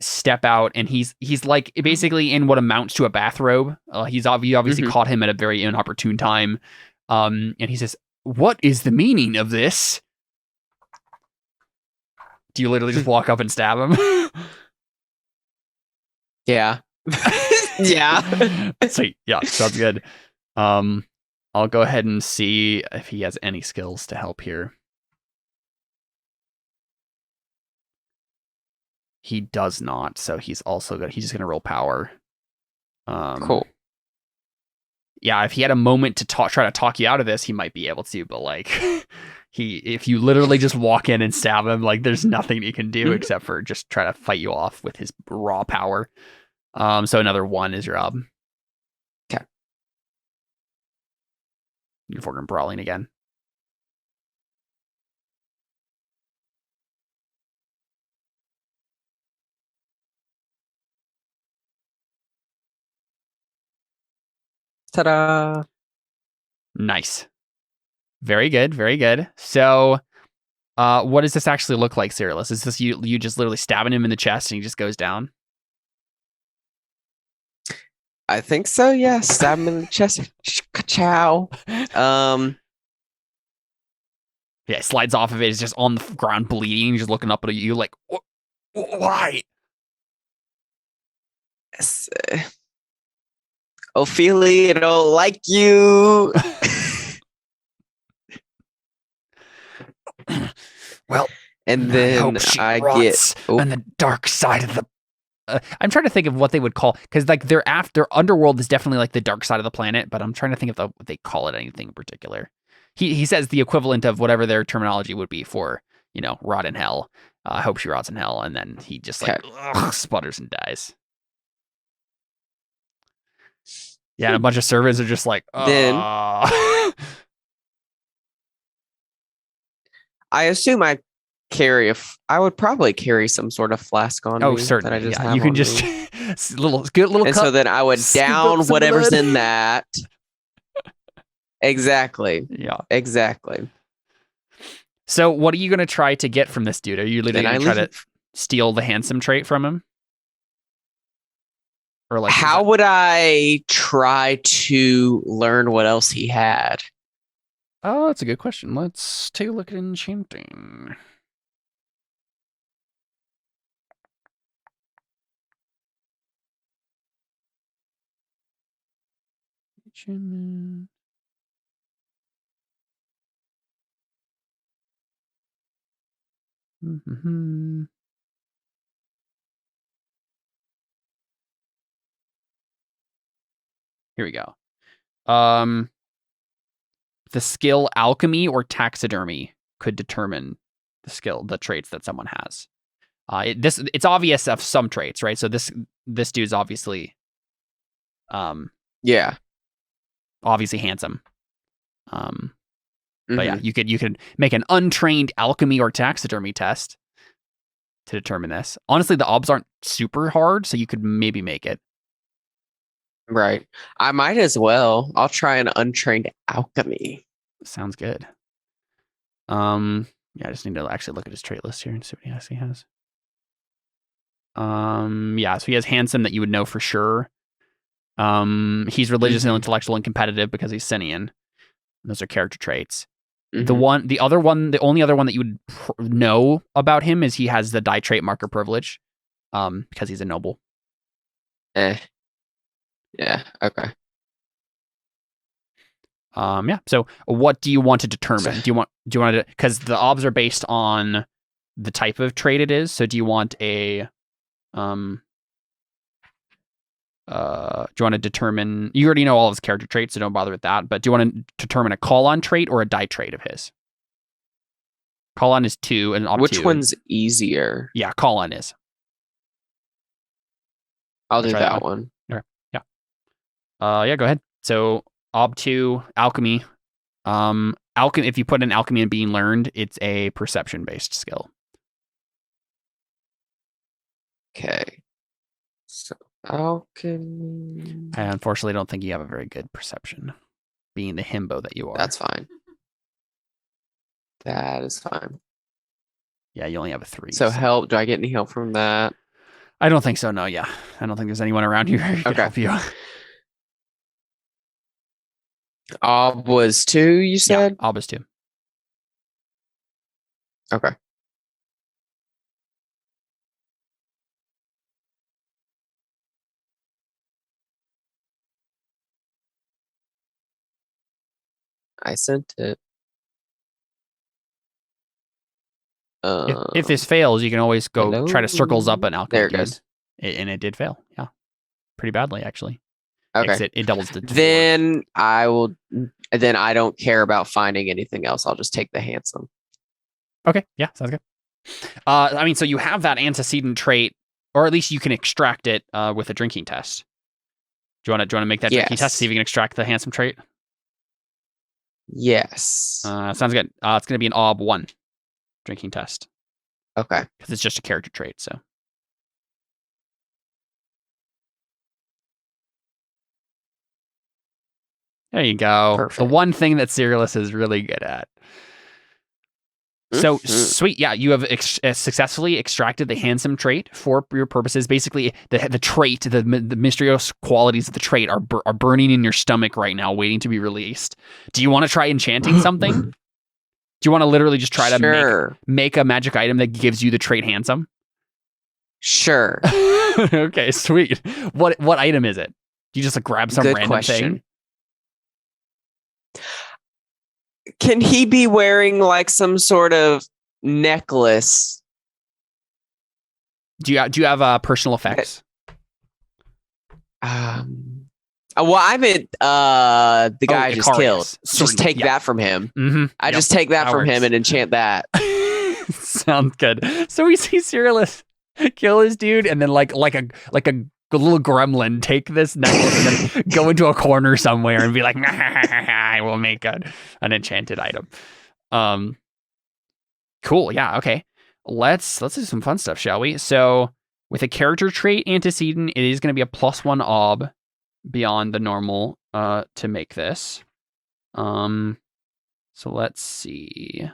A: step out, and he's basically in what amounts to a bathrobe. You obviously caught him at a very inopportune time, and he says, "What is the meaning of this?" Do you literally just walk up and stab him?
E: Yeah. Yeah.
A: Sweet. Yeah, sounds good. I'll go ahead and see if he has any skills to help here. He does not, so he's also good. He's just gonna roll power.
E: Cool.
A: Yeah, if he had a moment to try to talk you out of this, he might be able to. But if you literally just walk in and stab him, there's nothing he can do except for just try to fight you off with his raw power. So another 1 is your ob.
E: Okay.
A: You're fucking brawling again.
E: Ta-da.
A: Nice. Very good. Very good. So, what does this actually look like, Cyrillus? Is this you just literally stabbing him in the chest and he just goes down?
E: I think so, yeah. Stab him in the chest. Ka-chow.
A: Yeah, slides off of it. He's just on the ground bleeding, just looking up at you why?
E: Ophelia, I don't like you.
A: Well,
E: and
A: I
E: then
A: hope she
E: I
A: rots
E: get
A: on the dark side of the. I'm trying to think of what they would call, because their underworld is definitely the dark side of the planet, but I'm trying to think if they call it anything in particular. He says the equivalent of whatever their terminology would be for rot in hell. I hope she rots in hell, and then he just sputters and dies. Yeah, and a bunch of servants are just
E: Then I assume I would probably carry some sort of flask on me.
A: Certainly.
E: That I just
A: yeah,
E: have
A: you can
E: on
A: just
E: me.
A: little
E: And
A: cup.
E: so then I would
A: scoop up
E: down
A: some
E: whatever's
A: blood.
E: in that. Exactly.
A: Yeah.
E: Exactly.
A: So what are you going to try to get from this dude? Are you literally going to try to steal the handsome trait from him? Or
E: how would I try to learn what else he had?
A: Oh, that's a good question. Let's take a look at enchanting. Mm-hmm. Here we go. The skill alchemy or taxidermy could determine the traits that someone has. It's obvious of some traits, right? So this dude's obviously,
E: yeah,
A: obviously handsome. But yeah,
E: Mm-hmm.
A: you could make an untrained alchemy or taxidermy test to determine this. Honestly, the obs aren't super hard, so you could maybe make it.
E: Right. I might as well. I'll try an untrained alchemy.
A: Sounds good. Yeah, I just need to actually look at his trait list here and see what he has. Yeah, so he has handsome that you would know for sure. He's religious and intellectual and competitive because he's Sinian. Those are character traits.
E: Mhm.
A: The only other one that you would know about him is he has the die trait marker privilege, because he's a noble.
E: Yeah. Okay.
A: Yeah. So what do you want to determine? Do you want to, because the obs are based on the type of trait it is. So do you want a, do you want to determine, you already know all his character traits, so don't bother with that, but do you want to determine a call on trait or a die trait of his? Call on is 2 and ob
E: Which
A: 2.
E: one's easier?
A: Yeah, call on is.
E: I'll do
A: Try
E: that
A: that
E: one.
A: Yeah, go ahead. So ob 2, alchemy. Alchemy. If you put an alchemy in being learned, it's a perception based skill.
E: Okay. So alchemy.
A: I unfortunately don't think you have a very good perception, being the himbo that you are.
E: That's fine. That is fine.
A: Yeah, you only have a 3.
E: So help. Do I get any help from that?
A: I don't think so. No, yeah, I don't think there's anyone around here who can
E: Okay.
A: help you.
E: Ob was 2, you said?
A: Yeah, ob is 2.
E: Okay. I sent it.
A: If this fails, you can always go try to circles up an alchemy.
E: There it goes.
A: And it did fail. Yeah, pretty badly actually.
E: Okay.
A: It doubles the 4.
E: Then I will. Then I don't care about finding anything else. I'll just take the handsome.
A: Okay, yeah, sounds good. I mean, so you have that antecedent trait, or at least you can extract it with a drinking test. Do you want to make that drinking test? See if you can extract the handsome trait.
E: Yes.
A: Sounds good. It's going to be an ob 1 drinking test
E: Okay.
A: because it's just a character trait. So. There you go.
E: Perfect.
A: The one thing that Cyrillus is really good at. So sweet, yeah. You have successfully extracted the handsome trait for your purposes. Basically, the trait, the mysterious qualities of the trait are burning in your stomach right now, waiting to be released. Do you want to try enchanting something? Do you want to literally just try to make a magic item that gives you the trait handsome?
E: Sure.
A: Okay, sweet. What item is it? Do you just like grab some random thing?
E: Can he be wearing like some sort of necklace?
A: Do you have personal effects?
E: Well, I meant the guy I just
A: Icarius.
E: killed. Just take that from him.
A: Mm-hmm.
E: I just take that from him and enchant that.
A: Sounds good. So we see Cyrillus kill his dude, and then like a little gremlin take this necklace and then go into a corner somewhere and be like, I will make an enchanted item. Cool. Yeah. Okay. Let's do some fun stuff, shall we? So with a character trait antecedent, it is going to be a +1 ob beyond the normal to make this. So let's see.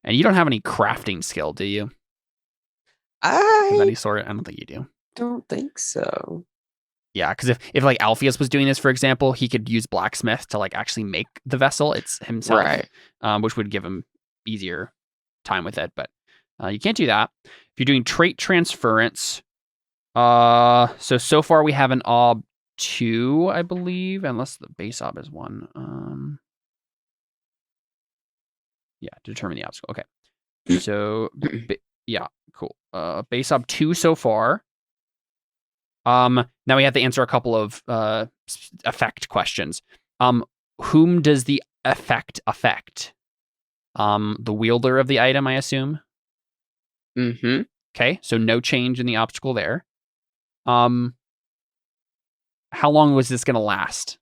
A: And you don't have any crafting skill, do you? Of any sort? I don't think you do.
E: Don't think so.
A: Yeah, because if like Alpheus was doing this, for example, he could use blacksmith to like actually make the vessel. It's himself,
E: right?
A: Which would give him easier time with it. But you can't do that. If you're doing trait transference, so far we have an ob 2, I believe, unless the base ob is 1. Yeah, determine the obstacle. Okay. So, yeah, cool. Base ob 2 so far. Now we have to answer a couple of effect questions. Whom does the effect affect? The wielder of the item, I assume.
E: Mm-hmm.
A: Okay, so no change in the obstacle there. How long was this going to last?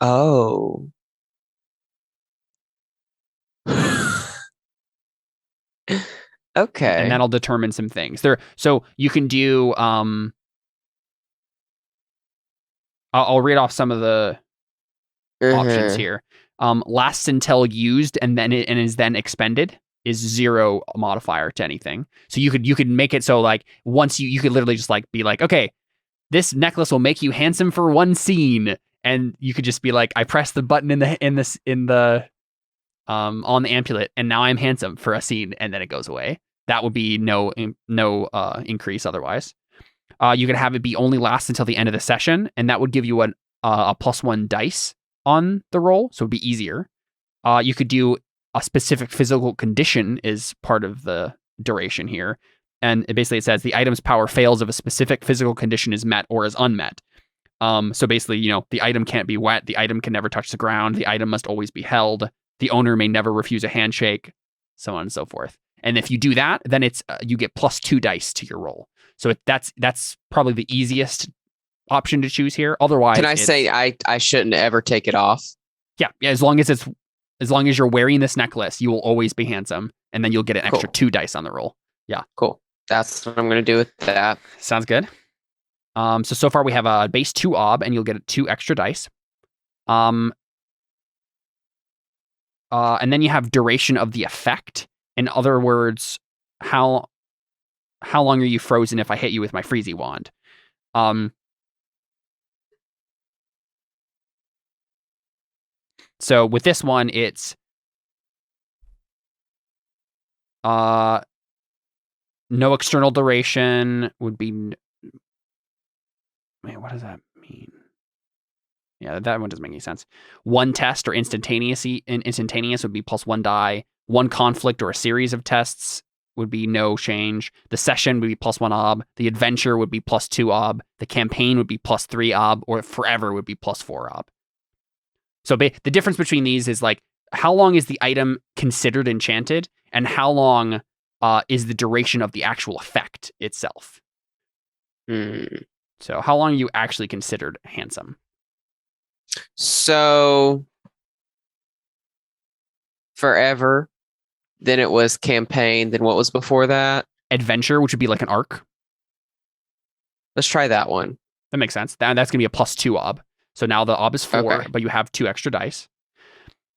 E: Oh. Okay.
A: And that'll determine some things. So you can do I'll read off some of the options here. Lasts until used and is then expended is 0 modifier to anything. So you could make it so like once you could literally just like be like, okay, this necklace will make you handsome for 1 scene, and you could just be like, I press the button on the amulet, and now I'm handsome for a scene, and then it goes away. That would be no increase otherwise. You could have it be only last until the end of the session, and that would give you a +1 dice on the roll, so it'd be easier. You could do a specific physical condition is part of the duration here. And it says the item's power fails if a specific physical condition is met or is unmet. So basically, the item can't be wet. The item can never touch the ground. The item must always be held. The owner may never refuse a handshake, so on and so forth. And if you do that, then it's you get +2 dice to your roll. So that's probably the easiest option to choose here. Otherwise,
E: Can I say I shouldn't ever take it off?
A: Yeah, as long as you're wearing this necklace, you will always be handsome, and then you'll get an extra 2 dice on the roll. Yeah,
E: cool. That's what I'm gonna do with that.
A: Sounds good. So far we have a base 2 ob, and you'll get 2 extra dice. And then you have duration of the effect. In other words, how long are you frozen if I hit you with my freezy wand? So with this one, it's no external duration would be. Wait, what does that mean? Yeah, that one doesn't make any sense. 1 test or instantaneous would be +1 die. 1 conflict or a series of tests would be no change. The session would be +1 ob. The adventure would be +2 ob. The campaign would be +3 ob, or forever would be +4 ob. So the difference between these is like how long is the item considered enchanted, and how long is the duration of the actual effect itself. So how long are you actually considered handsome?
E: So forever, then it was campaign, then what was before that?
A: Adventure, which would be like an arc.
E: Let's try that one.
A: That makes sense. That's going to be a +2 ob. So now the ob is 4,
E: Okay.
A: but you have 2 extra dice.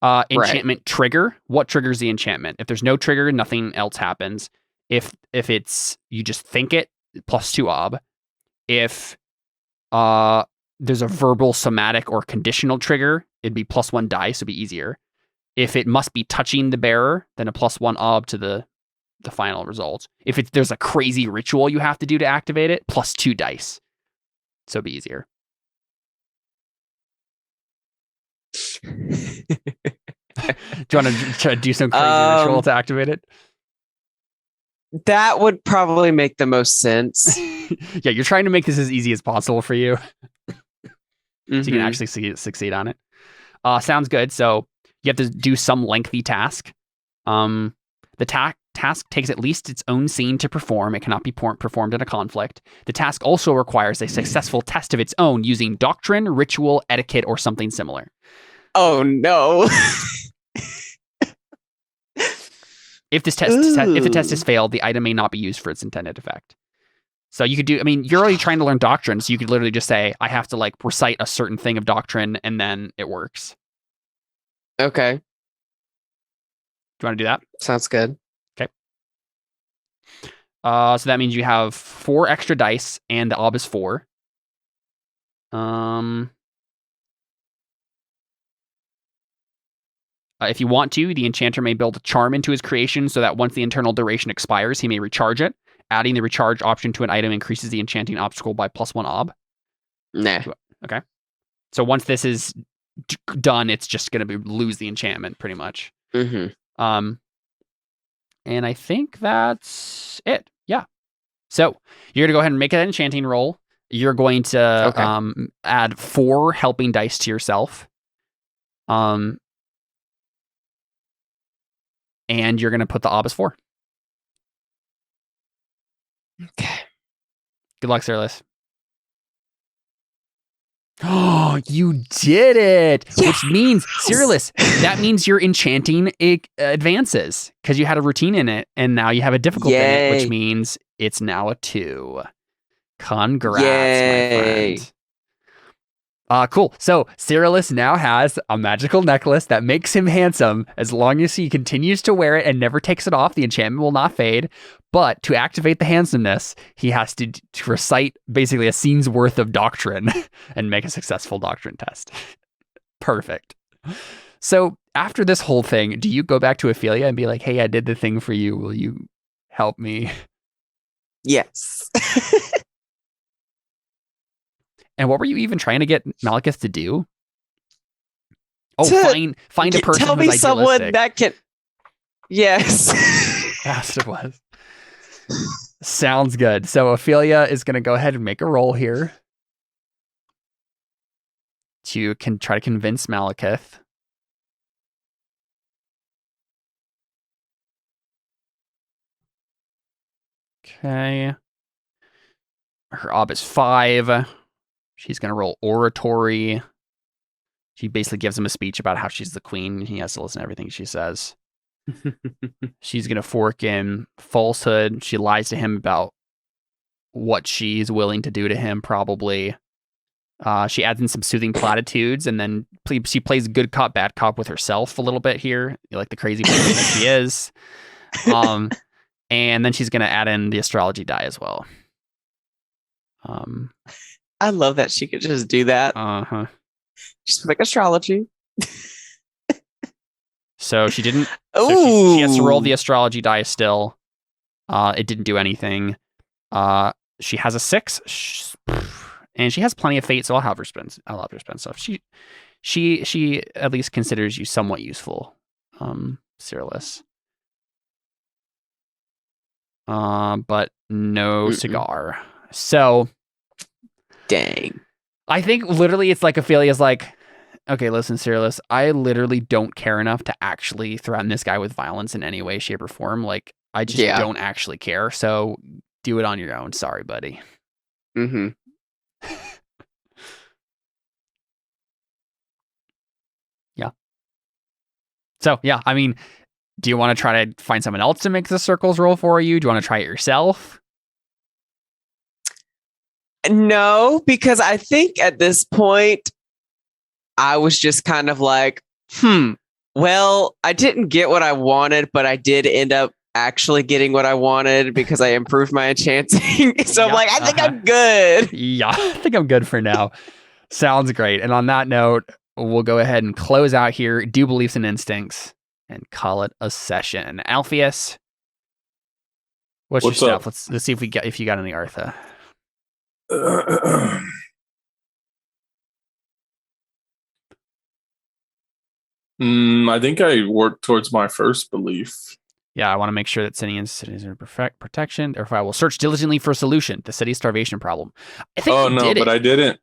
A: Enchantment trigger. What triggers the enchantment? If there's no trigger, nothing else happens. If it's you just think it, +2 ob. If there's a verbal, somatic, or conditional trigger, it'd be +1 dice, so it'd be easier. If it must be touching the bearer, then a +1 ob to the final result. If there's a crazy ritual you have to do to activate it, +2 dice, so it'd be easier. Do you want to try to do some crazy ritual to activate it?
E: That would probably make the most sense.
A: Yeah, you're trying to make this as easy as possible for you, so you can
E: Mhm.
A: actually succeed on it. Sounds good. So you have to do some lengthy task. The task takes at least its own scene to perform. It cannot be performed in a conflict. The task also requires a successful test of its own using doctrine, ritual, etiquette, or something similar.
E: Oh no.
A: If the test is failed, the item may not be used for its intended effect. So you could you're already trying to learn doctrine, so you could literally just say, I have to like recite a certain thing of doctrine, and then it works.
E: Okay.
A: Do you want to do that?
E: Sounds good.
A: Okay. So that means you have 4 extra dice, and the ob is 4. If you want to, the enchanter may build a charm into his creation so that once the internal duration expires, he may recharge it. Adding the recharge option to an item increases the enchanting obstacle by +1 ob.
E: Nah.
A: Okay. So once this is done, it's just going to lose the enchantment pretty much.
E: Mm-hmm.
A: And I think that's it. Yeah. So you're going to go ahead and make an enchanting roll. You're going to add 4 helping dice to yourself. And you're going to put the ob as 4.
E: Okay.
A: Good luck, Silas. Oh, you did it!
E: Yes!
A: Which means, Cyrillus, that means your enchanting advances because you had a routine in it, and now you have a difficult in it, which
E: Yay.
A: means it's now a 2. Congrats,
E: Yay.
A: my friend. Cool. So Cyrillus now has a magical necklace that makes him handsome. As long as he continues to wear it and never takes it off, the enchantment will not fade. But to activate the handsomeness, he has to recite basically a scene's worth of doctrine and make a successful doctrine test. Perfect. So after this whole thing, do you go back to Ophelia and be like, hey, I did the thing for you. Will you help me?
E: Yes.
A: And what were you even trying to get Malachus to do? Oh,
E: To
A: find a person
E: Tell
A: who's
E: me someone
A: idealistic.
E: that can. Yes.
A: That's what it was. Sounds good. So Ophelia is going to go ahead and make a roll here to try to convince Malekith. Okay. Her ob is 5. She's going to roll oratory. She basically gives him a speech about how she's the queen. He has to listen to everything she says. She's going to fork in falsehood. She lies to him about what she's willing to do to him, probably. She adds in some soothing platitudes, and then she plays good cop, bad cop with herself a little bit here, like the crazy person that she is. And then she's going to add in the astrology die as well.
E: I love that she could just do that.
A: Uh-huh.
E: Just like astrology.
A: So she didn't.
E: Oh,
A: So she has to roll the astrology die still. It didn't do anything. She has a 6, and she has plenty of fate, so I'll have her spend stuff. She at least considers you somewhat useful, Cyrillus. But no cigar. So,
E: dang.
A: I think literally it's like Ophelia's like, okay, listen, Cyrillus, I literally don't care enough to actually threaten this guy with violence in any way, shape, or form. Like, I just don't actually care. So do it on your own. Sorry, buddy.
E: Mm-hmm.
A: Yeah. So, yeah, I mean, do you want to try to find someone else to make the circles roll for you? Do you want to try it yourself?
E: No, because I think at this point, I was just kind of like, well, I didn't get what I wanted, but I did end up actually getting what I wanted because I improved my enchanting. So I'm like, I think I'm good.
A: Yeah, I think I'm good for now. Sounds great. And on that note, we'll go ahead and close out here. Do beliefs and instincts and call it a session. Alpheus, what's your stuff? Let's see if you got any Artha.
C: I think I worked towards my first belief.
A: Yeah, I want to make sure that Sinian's cities are protection. Therefore, I will search diligently for a solution. The city's starvation problem. I think
C: I didn't.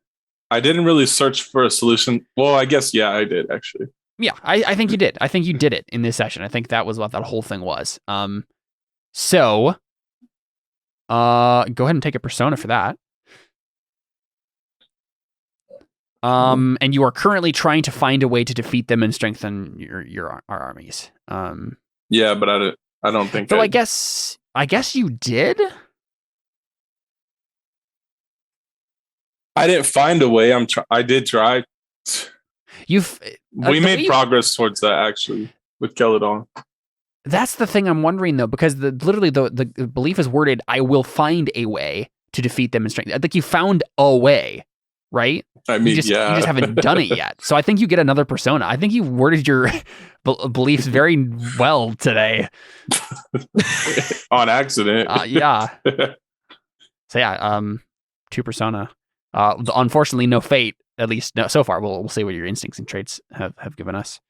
C: I didn't really search for a solution. Well, I guess I did actually.
A: Yeah, I think you did. I think you did it in this session. I think that was what that whole thing was. So, go ahead and take a persona for that. And you are currently trying to find a way to defeat them and strengthen our armies.
C: Yeah, but I don't think.
A: So I guess you did.
C: I didn't find a way. I did try. We made progress towards that actually with Keladon.
A: That's the thing I'm wondering though, because literally the belief is worded, "I will find a way to defeat them and strengthen." I think you found a way, right?
C: I mean,
A: you just haven't done it yet. So I think you get another persona. I think you worded your beliefs very well today.
C: On accident.
A: Yeah. So yeah, 2 persona. Unfortunately, no fate. At least so far. We'll see what your instincts and traits have given us.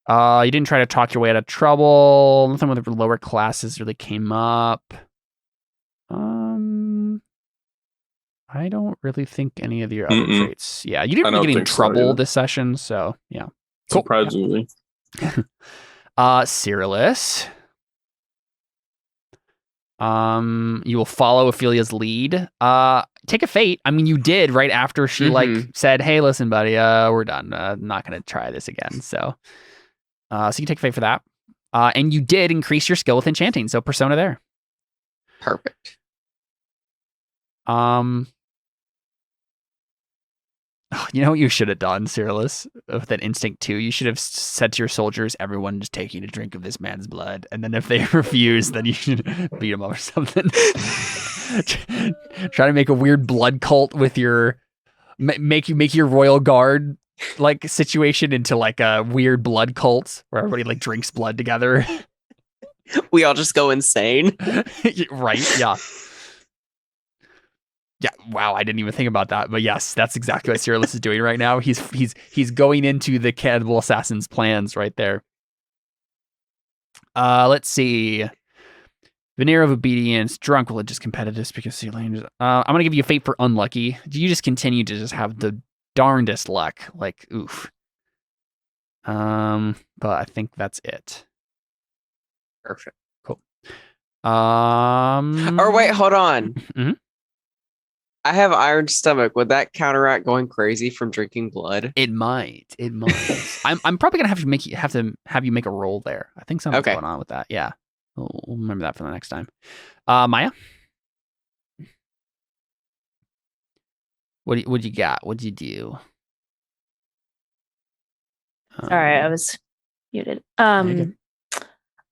A: You didn't try to talk your way out of trouble. Nothing with the lower classes really came up. I don't really think any of your other traits. Yeah, you didn't really get in trouble this session, so yeah. Cool.
C: Surprisingly.
A: Cyrillus. You will follow Ophelia's lead. Take a fate. I mean, you did right after she said, "Hey, listen, buddy, we're done. Not gonna try this again." So you can take a fate for that. And you did increase your skill with enchanting, so persona there.
E: Perfect.
A: You know what you should have done, Cyrillus, with that instinct 2? You should have said to your soldiers, "Everyone just taking a drink of this man's blood." And then if they refuse, then you should beat them up or something. Try to make a weird blood cult with your... Make your royal guard like situation into like a weird blood cult where everybody like drinks blood together.
E: We all just go insane.
A: Right, yeah. Yeah, wow, I didn't even think about that. But yes, that's exactly what Cyrillus is doing right now. He's going into the cannibal assassin's plans right there. Let's see. Veneer of obedience, drunk religious competitiveness because you're lame. I'm gonna give you fate for unlucky. You just continue to just have the darndest luck. Like, oof. But I think that's it.
E: Perfect.
A: Cool.
E: Or wait, hold on.
A: Mhm.
E: I have iron stomach. Would that counteract going crazy from drinking blood?
A: It might. It might. I'm probably gonna have to have you make a roll there. I think something's
E: Okay.
A: going on with that. Yeah. We'll remember that for the next time. Maya? What you got? What'd you do?
B: Sorry, I was muted.
A: good.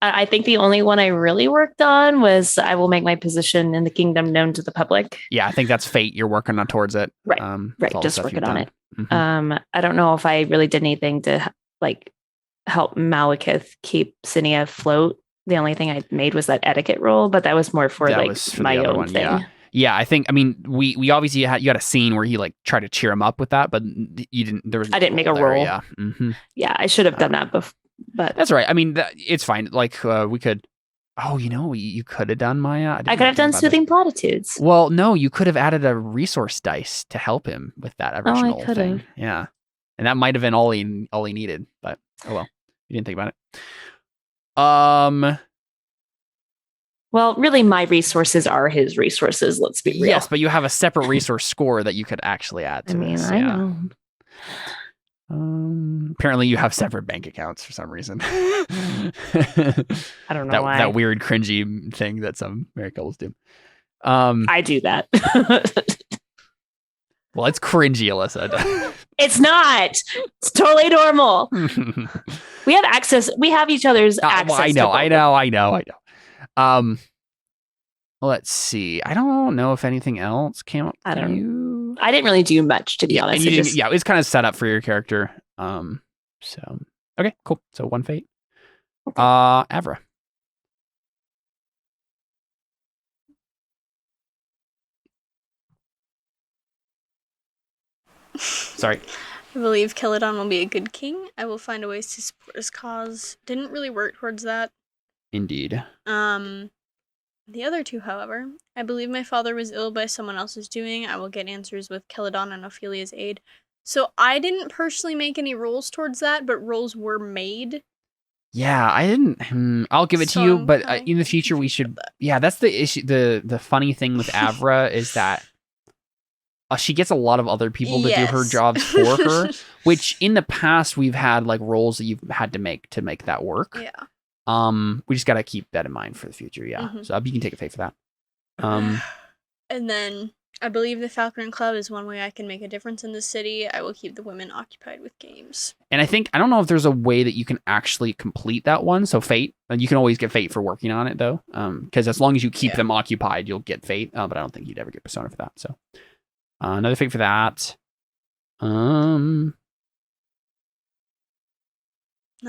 B: I think the only one I really worked on was I will make my position in the kingdom known to the public.
A: Yeah, I think that's fate. You're working on towards it.
B: Right,
A: with
B: right.
A: all the
B: Just
A: stuff
B: working
A: you've
B: on
A: done.
B: it.
A: Mhm.
B: I don't know if I really did anything to like help Malekith keep Sinia afloat. The only thing I made was that etiquette roll, but that was more for
A: That
B: like
A: was for the
B: my
A: other
B: own
A: one,
B: thing.
A: yeah. Yeah, I think. I mean, we obviously you had a scene where he like tried to cheer him up with that, but you didn't. There was.
B: I didn't make a
A: there,
B: roll.
A: Yeah. Mhm.
B: Yeah, I should have done that before, but
A: That's right. I mean, it's fine. Like we could. Oh, you could have done Maya.
B: I could have done soothing platitudes.
A: Well, no, you could have added a resource dice to help him with that original
B: could
A: thing.
B: have.
A: Yeah, and that might have been all he needed. But oh well, you didn't think about it.
B: Well, really, my resources are his resources. Let's be real.
A: Yes, but you have a separate resource score that you could actually add to this.
B: I
A: Yeah.
B: know.
A: Apparently, you have separate bank accounts for some reason.
B: I don't know why.
A: That weird cringy thing that some married couples do.
B: I do that.
A: Well, it's cringy, Alyssa.
B: It's not. It's totally normal. We have access. We have each other's access.
A: Well, I know. Let's see. I don't know if anything else came up.
B: I
A: for
B: don't-
A: you.
B: I didn't really do much, to be honest.
A: And you
B: I
A: didn't,
B: just-
A: yeah, it's kind of set up for your character. So okay, cool. So one fate. Avra. Sorry.
D: I believe Celadon will be a good king. I will find ways to support his cause. Didn't really work towards that.
A: Indeed.
D: The other two, however, I believe my father was ill by someone else's doing. I will get answers with Celadon and Ophelia's aid. So I didn't personally make any rolls towards that, but rolls were made.
A: Yeah, I didn't. I'll give it
D: So
A: to you,
D: I'm
A: but
D: kinda
A: in the future we
D: confused
A: should.
D: about that.
A: Yeah, that's the issue. The funny thing with Avra is that she gets a lot of other people to do her
D: Yes.
A: jobs for her. Which in the past we've had like roles that you've had to make that work.
D: Yeah.
A: We just gotta keep that in mind for the future. Yeah.
D: Mhm.
A: So you can take a fate for that.
D: And then I believe the Falconer Club is one way I can make a difference in the city. I will keep the women occupied with games.
A: And I don't know if there's a way that you can actually complete that one. So fate, and you can always get fate for working on it though. Because as long as you keep
D: Yeah.
A: them occupied, you'll get fate. But I don't think you'd ever get persona for that. So another fate for that.
D: I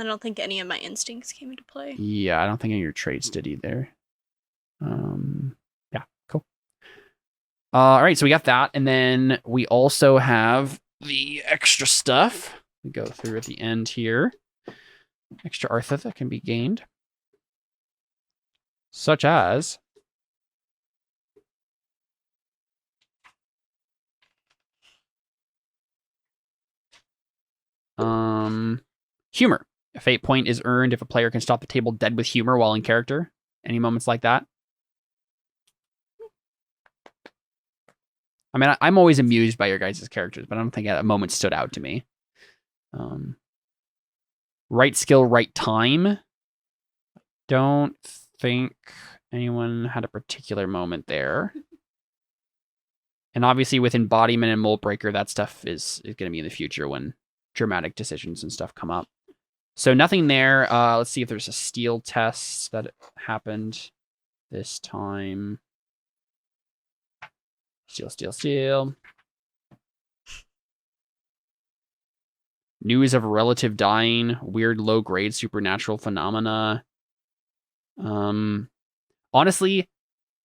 D: don't think any of my instincts came into play.
A: Yeah, I don't think any of your traits did either. Yeah, cool. All right, so we got that, and then we also have the extra stuff. We go through at the end here. Extra Artha that can be gained, such as humor. A fate point is earned if a player can stop the table dead with humor while in character. Any moments like that? I mean, I'm always amused by your guys' characters, but I don't think a moment stood out to me. Right skill, right time. Don't think anyone had a particular moment there. And obviously with embodiment and mold breaker, that stuff is going to be in the future when dramatic decisions and stuff come up. So nothing there. Let's see if there's a steel test that happened this time. Steel. News of a relative dying. Weird low-grade supernatural phenomena. Honestly,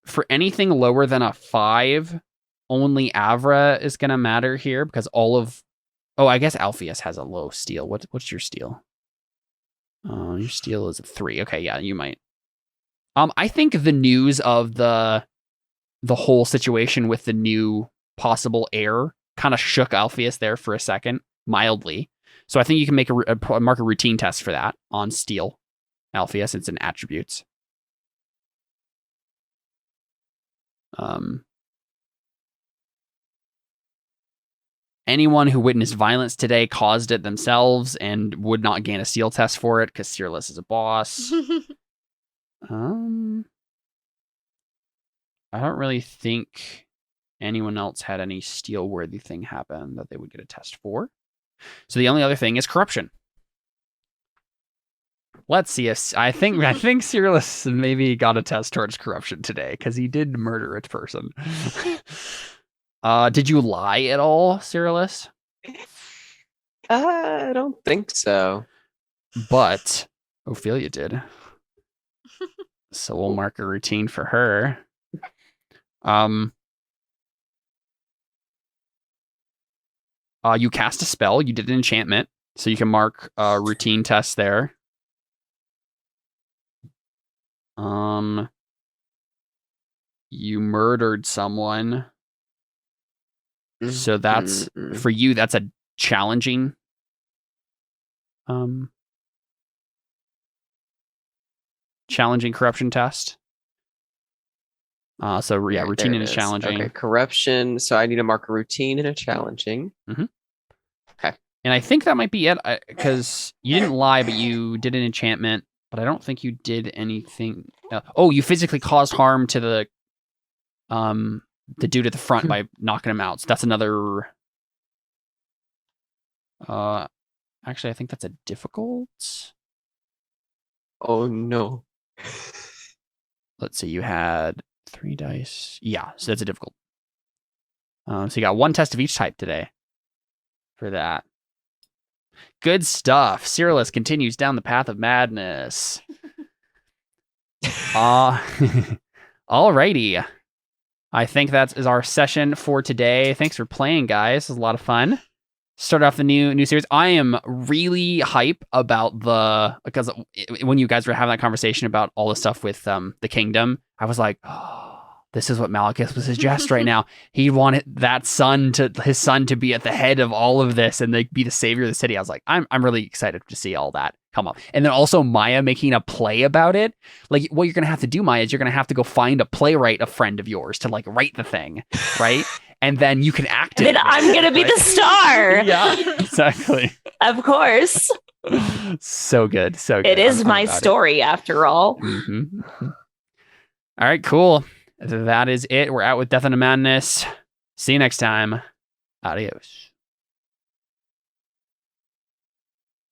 A: for anything lower than a 5, only Avra is going to matter here because all of... Oh, I guess Alpheus has a low steel. What's your steel? Your steel is a 3. Okay, yeah, you might. I think the news of the whole situation with the new possible heir kind of shook Alpheus there for a second, mildly. So I think you can make mark a routine test for that on Steel Alpheus. It's in attributes. Anyone who witnessed violence today caused it themselves and would not gain a Steel test for it because Seerless is a boss. I don't really think anyone else had any Steel-worthy thing happen that they would get a test for. So the only other thing is corruption. Let's see if I think Seerless maybe got a test towards corruption today because he did murder a person. Did you lie at all, Seerless?
E: I don't think so.
A: But Ophelia did. So we'll mark a routine for her. You cast a spell. You did an enchantment, so you can mark a routine test there. You murdered someone. So that's for you. That's a challenging. Challenging corruption test. So yeah, routine and challenging.
E: Okay, corruption. So I need to mark a routine and a challenging.
A: Mm-hmm.
E: Okay.
A: And I think that might be it because you didn't lie, but you did an enchantment. But I don't think you did anything. You physically caused harm to the dude at the front by knocking him out. So that's another. Actually, I think that's a difficult.
E: Oh no.
A: Let's see. You had 3 dice. Yeah, so that's a difficult. So you got 1 test of each type today for that. Good stuff. Seerless continues down the path of madness. Alrighty. I think that is our session for today. Thanks for playing, guys. It was a lot of fun. Start off the new series. I am really hype about because when you guys were having that conversation about all the stuff with the kingdom, I was like, oh, this is what Malekith would suggest right now. He wanted his son to be at the head of all of this and like be the savior of the city. I was like, I'm really excited to see all that come up. And then also Maya making a play about it. Like what you're gonna have to do, Maya, is you're gonna have to go find a playwright, a friend of yours, to like write the thing, right? And then you can act it.
B: Then I'm gonna be the star.
A: Yeah, exactly.
B: Of course.
A: So good. So good.
B: It is my story after all.
A: Mm-hmm. All right, cool. That is it. We're out with Death and Madness. See you next time. Adios.